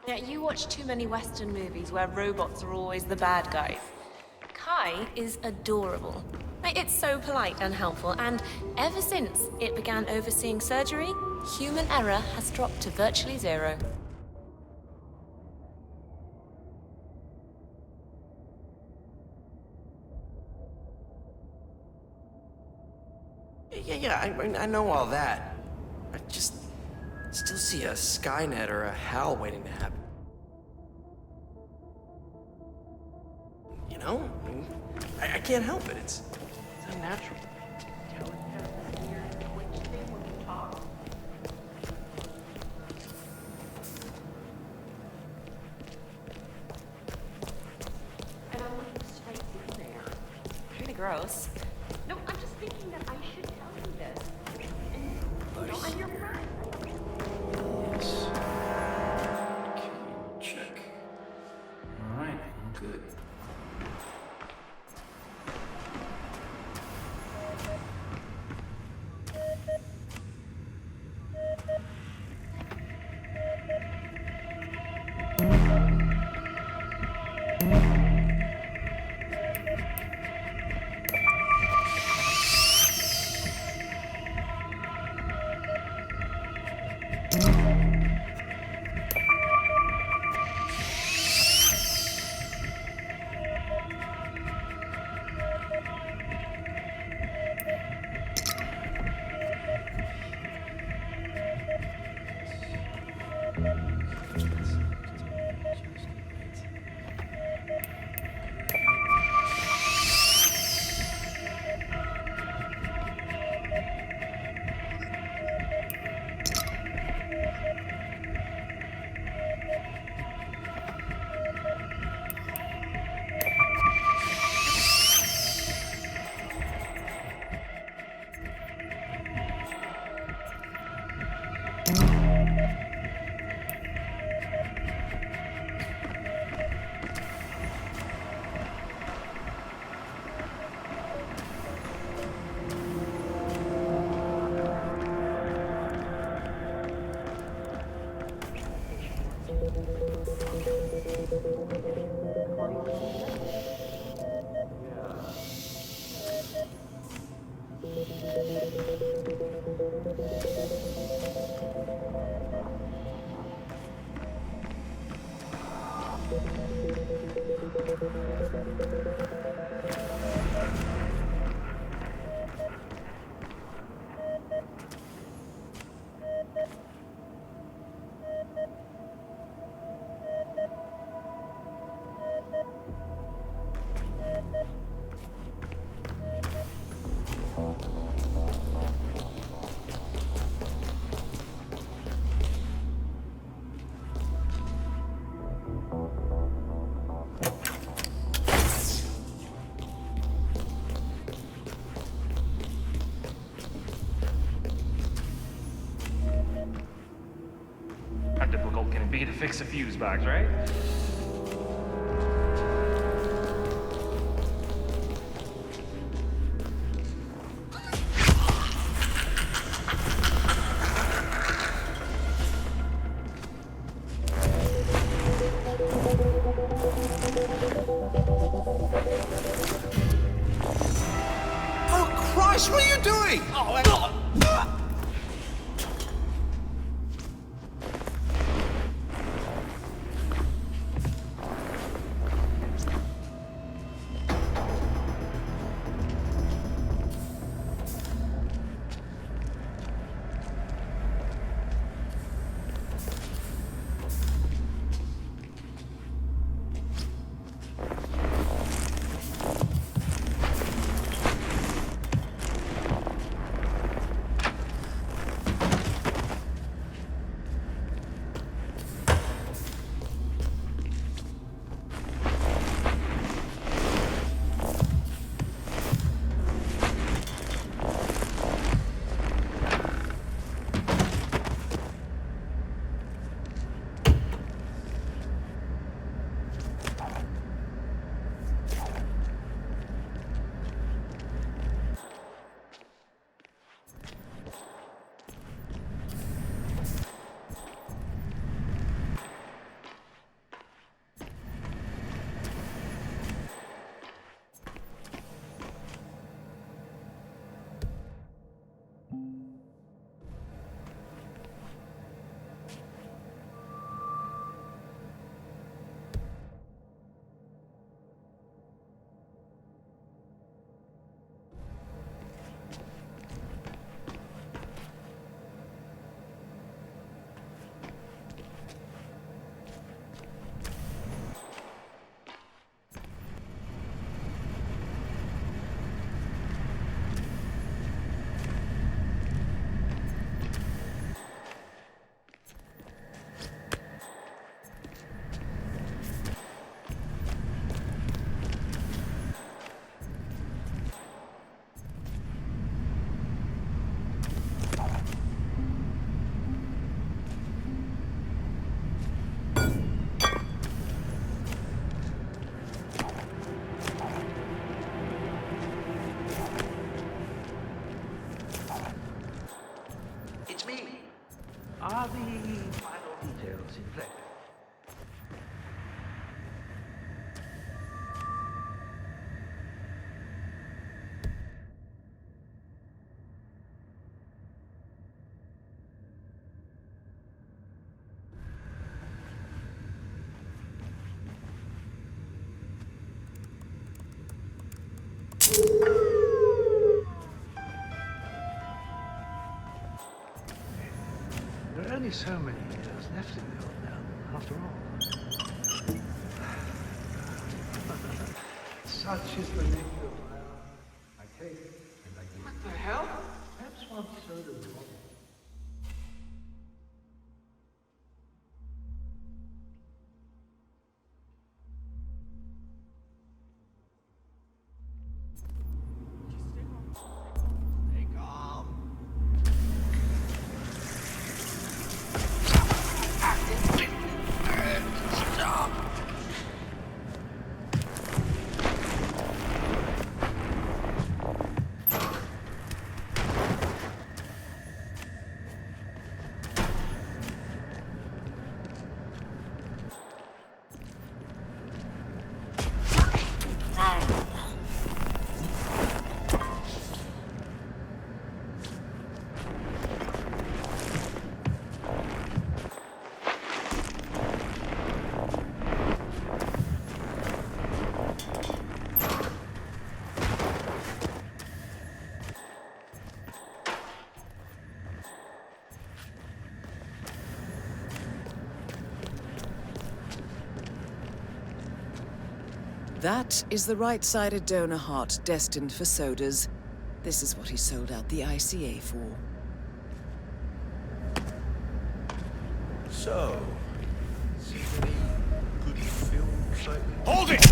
Yeah, you watch too many Western movies where robots are always the bad guys. Kai is adorable. It's so polite and helpful, and ever since it began overseeing surgery, human error has dropped to virtually zero. Yeah, I know all that. I just still see a Skynet or a HAL waiting to happen. You know? I mean, I can't help it. It's unnatural. And I'm looking straight in there. Pretty gross. No, I'm just thinking that I should tell you this. And, I'm your friend. Yes. Okay, check. Alright, I'm good. How difficult can it be to fix a fuse box, right? Oh, Christ, what are you doing? Are the final details in play? There are only so many years left in the old man, after all. Such is the nature of my art. I take it and I give it. What the hell? Perhaps one soda will want it. That is the right-sided donor heart destined for sodas. This is what he sold out the ICA for. So, see any good films lately? Hold it!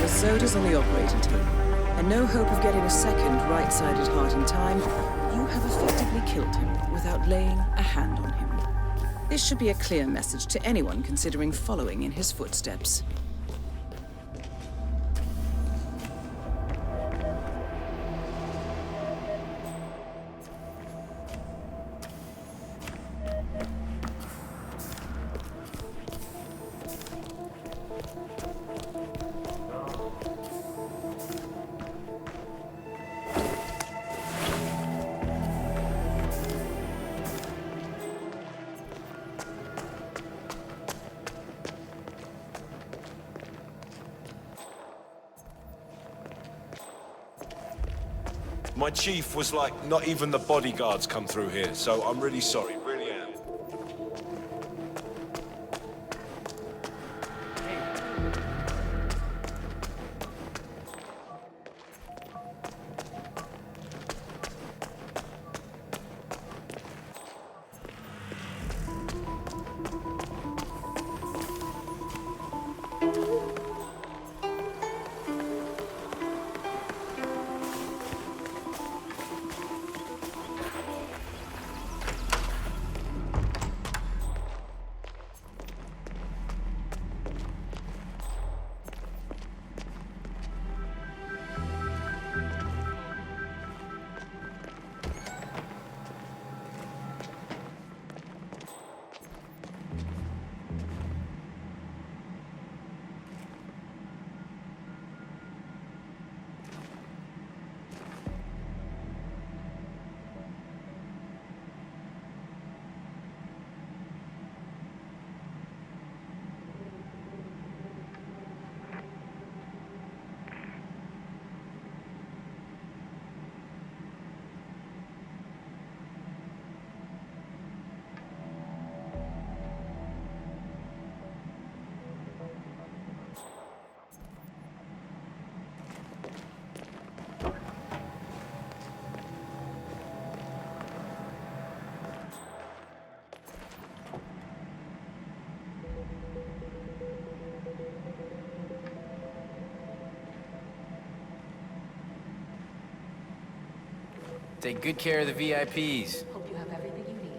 Sodas on the operating table, and no hope of getting a second right-sided heart in time, you have effectively killed him without laying a hand on him. This should be a clear message to anyone considering following in his footsteps. My chief was like, not even the bodyguards come through here, so I'm really sorry, really am. Take good care of the VIPs. Hope you have everything you need.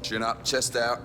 Chin up, chest out.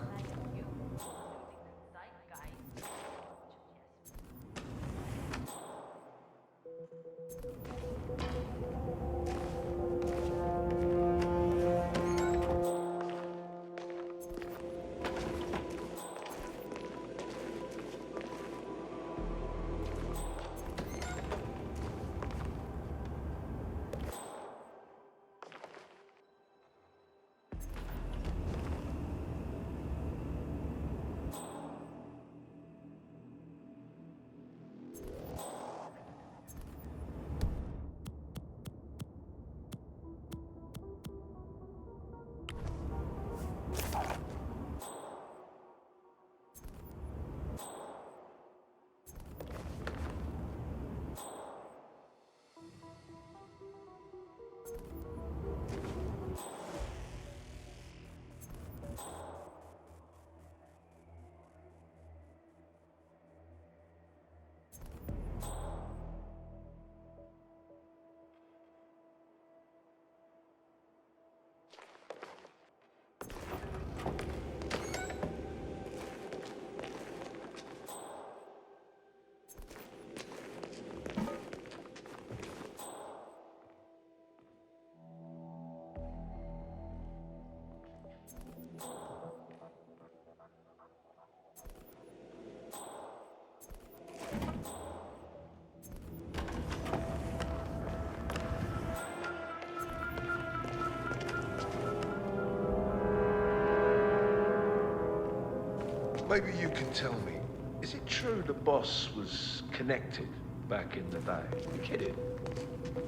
Maybe you can tell me, is it true the boss was connected back in the day? You kidding?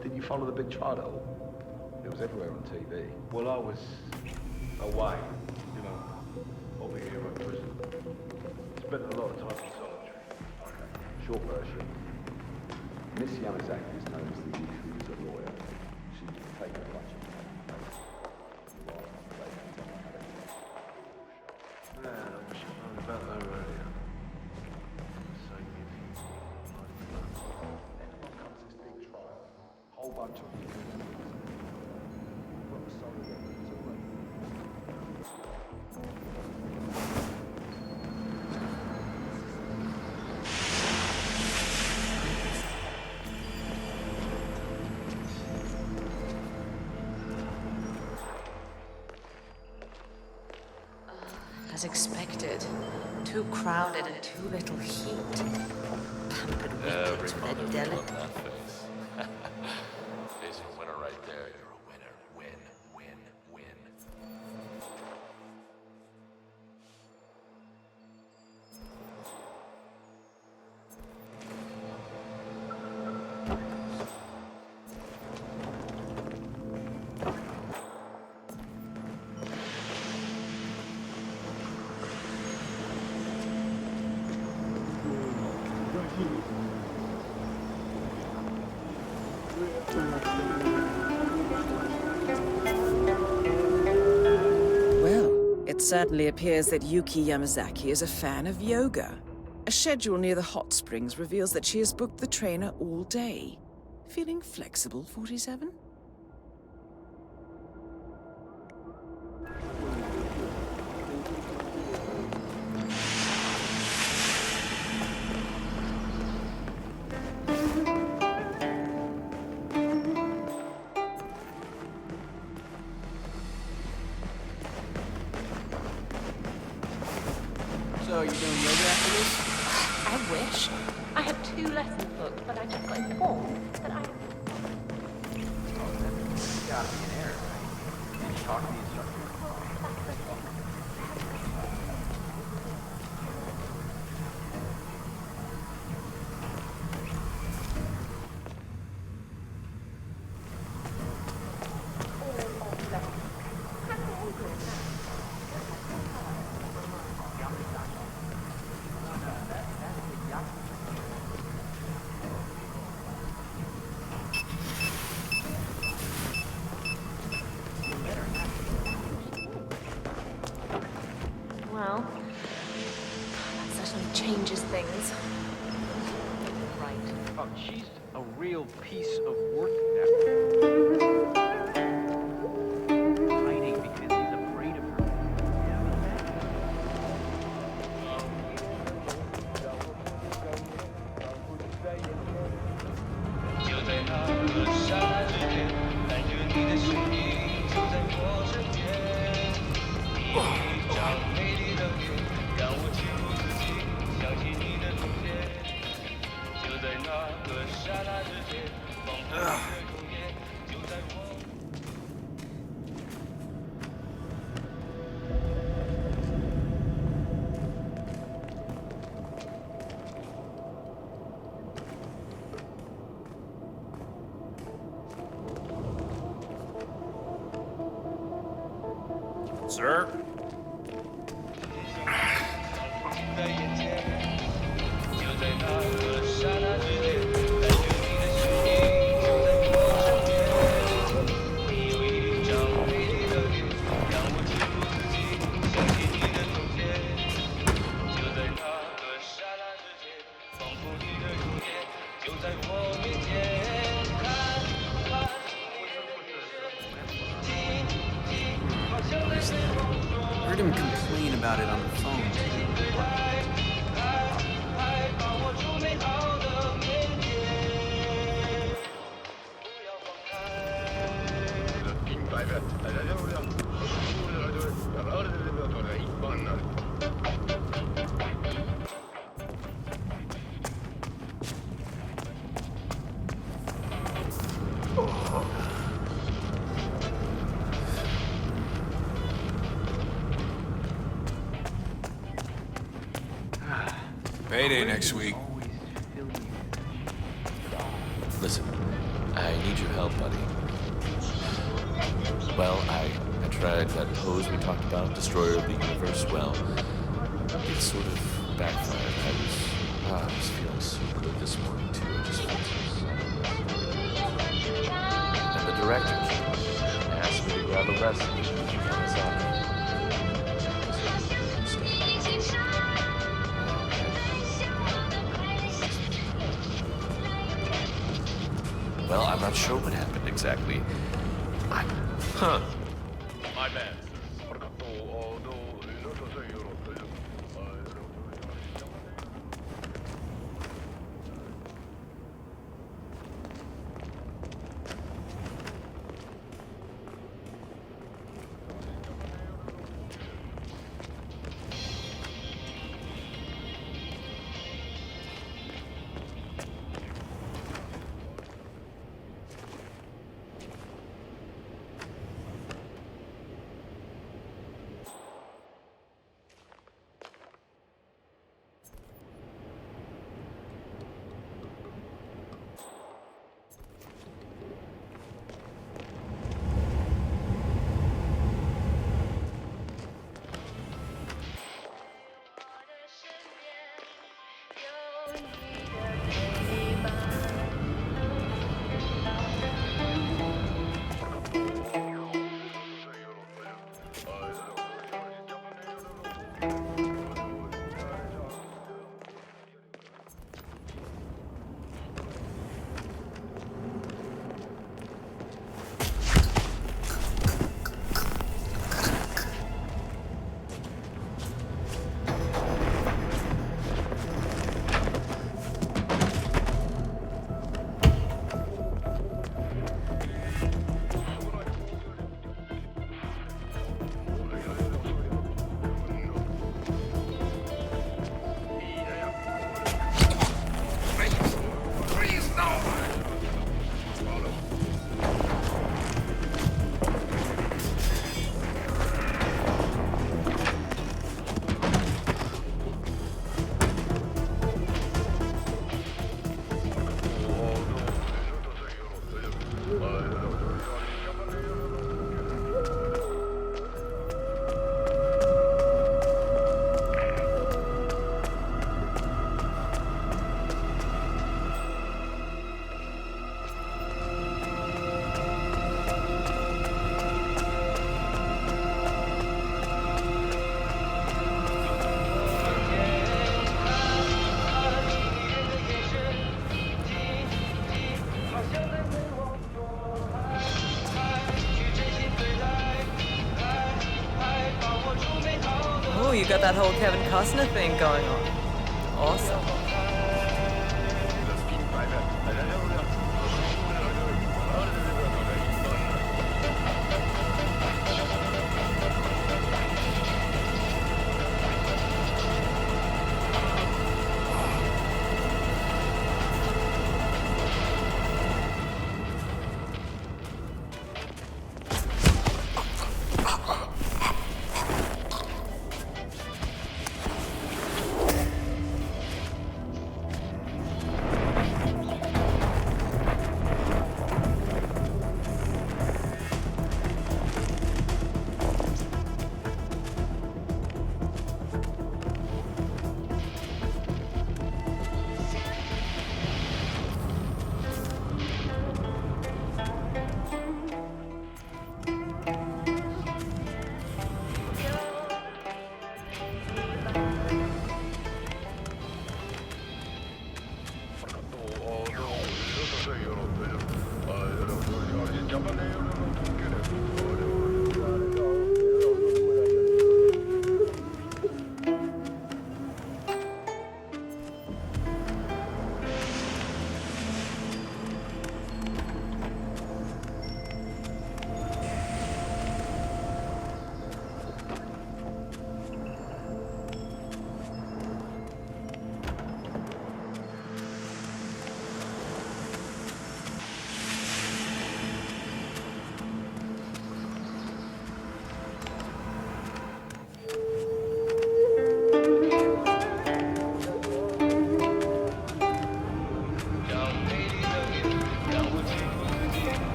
Didn't you follow the big trial? It was everywhere on TV. Well, I was away, you know, over here in prison. Spent a lot of time in solitary. Okay, short version. Miss Yamazaki is known as the Yakuza lawyer. She's taken a bunch of man, I wish I'd known about that earlier. Then along comes this big trial. Whole bunch of people. As expected, too crowded and too little heat. Pampered Every victims with mother their will love delicate... that face. There's a winner right there. You're a winner. Win, win, win. Well, it certainly appears that Yuki Yamazaki is a fan of yoga. A schedule near the hot springs reveals that she has booked the trainer all day. Feeling flexible, 47? So, you doing yoga after this? I wish. I had 2 lessons booked, but I just got informed that I... You gotta be an error, right? Did you talk to the instructor? Well, that certainly changes things. Right. Oh, she's a real piece of work. Hiding because he's afraid of her. Yeah, sir. I heard him complain about it on the phone. Payday next week. Listen, I need your help, buddy. Well, I tried that pose we talked about, Destroyer of the Universe. Well, it sort of backfired. I was feeling so good this morning, too. I just felt so. And the director asked me to grab a lesson. Well, I'm not sure what happened exactly. Huh. My bad. Oh, you got that whole Kevin Costner thing going on. Awesome.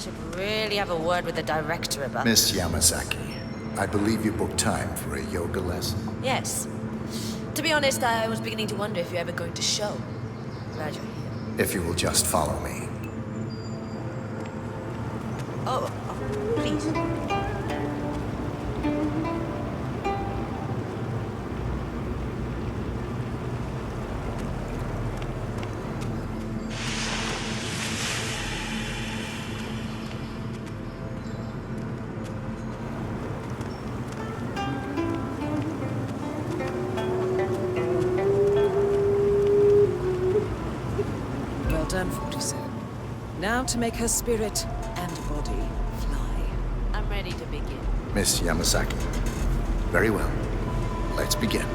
should really have a word with the director about Miss Yamazaki, I believe you booked time for a yoga lesson. Yes. To be honest, I was beginning to wonder if you're ever going to show. Glad you're here. If you will just follow me. Oh, please. Well done, 47. Now to make her spirit and body fly. I'm ready to begin. Miss Yamazaki. Very well. Let's begin.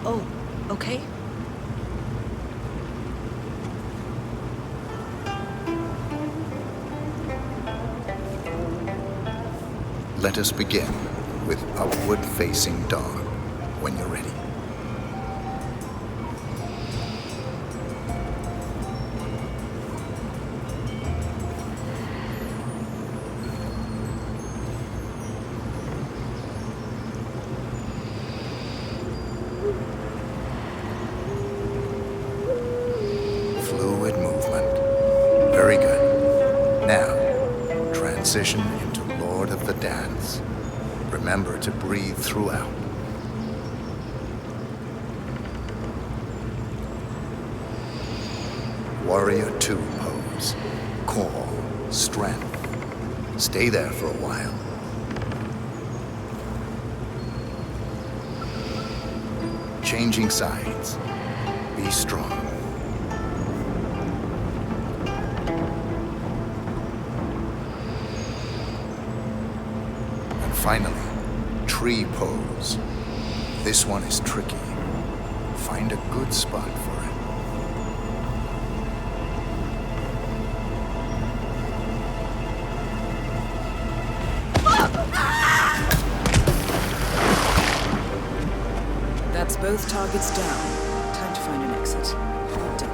Oh, okay. Let us begin with upward-facing dog when you're ready. Fluid movement. Very good. Now, transition into Lord of the Dance. Remember to breathe throughout. Warrior 2 pose. Core, strength. Stay there for a while. Changing sides. Be strong. And finally, tree pose. This one is tricky. Find a good spot for it. That's both targets down. Time to find an exit. Done.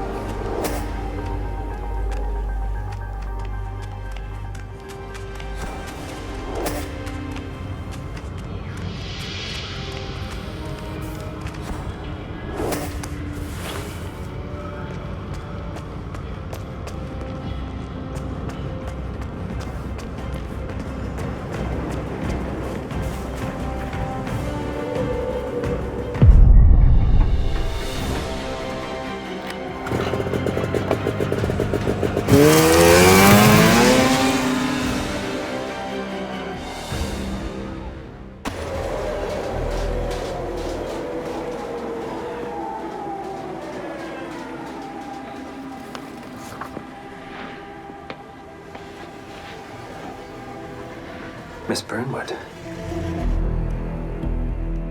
Miss Burnwood.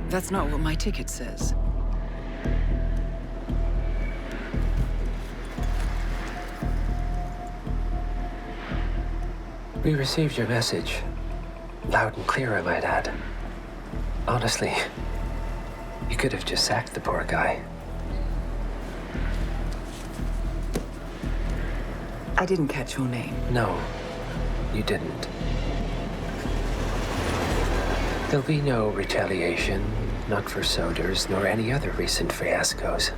That's not what my ticket says. We received your message. Loud and clear, I might add. Honestly, you could have just sacked the poor guy. I didn't catch your name. No, you didn't. There'll be no retaliation, not for Soders, nor any other recent fiascos.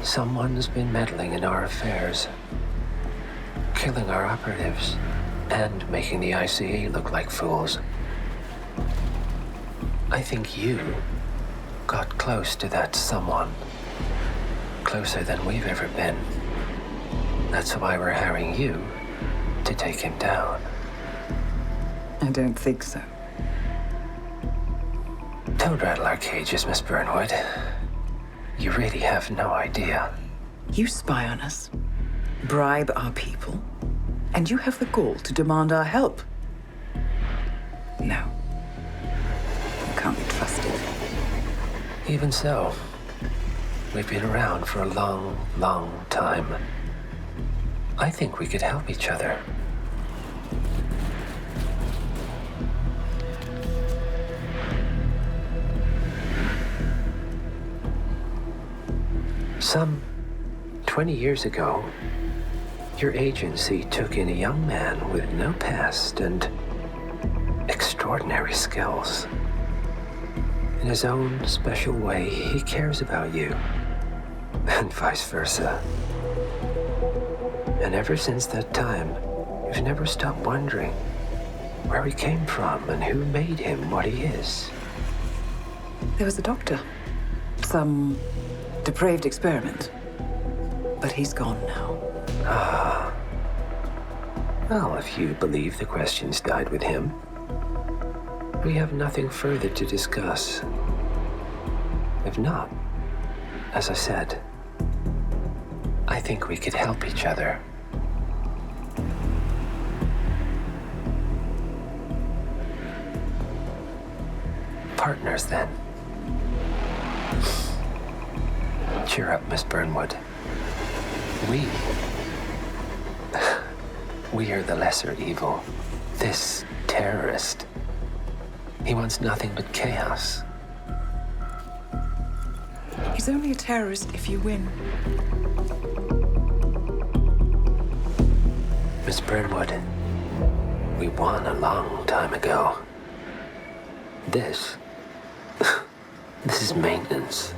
Someone's been meddling in our affairs, killing our operatives, and making the ICA look like fools. I think you got close to that someone. Closer than we've ever been. That's why we're hiring you to take him down. I don't think so. Don't rattle our cages, Miss Burnwood. You really have no idea. You spy on us, bribe our people, and you have the gall to demand our help. No. You can't be trusted. Even so, we've been around for a long, long time. I think we could help each other. Some 20 years ago, your agency took in a young man with no past and extraordinary skills. In his own special way, he cares about you, and vice versa. And ever since that time, you've never stopped wondering where he came from and who made him what he is. There was a doctor. Some depraved experiment. But he's gone now. Ah. Well, if you believe the questions died with him, we have nothing further to discuss. If not, as I said, I think we could help each other. Partners, then. Cheer up, Miss Burnwood. We are the lesser evil. This terrorist, he wants nothing but chaos. He's only a terrorist if you win. Miss Burnwood, we won a long time ago. This is maintenance.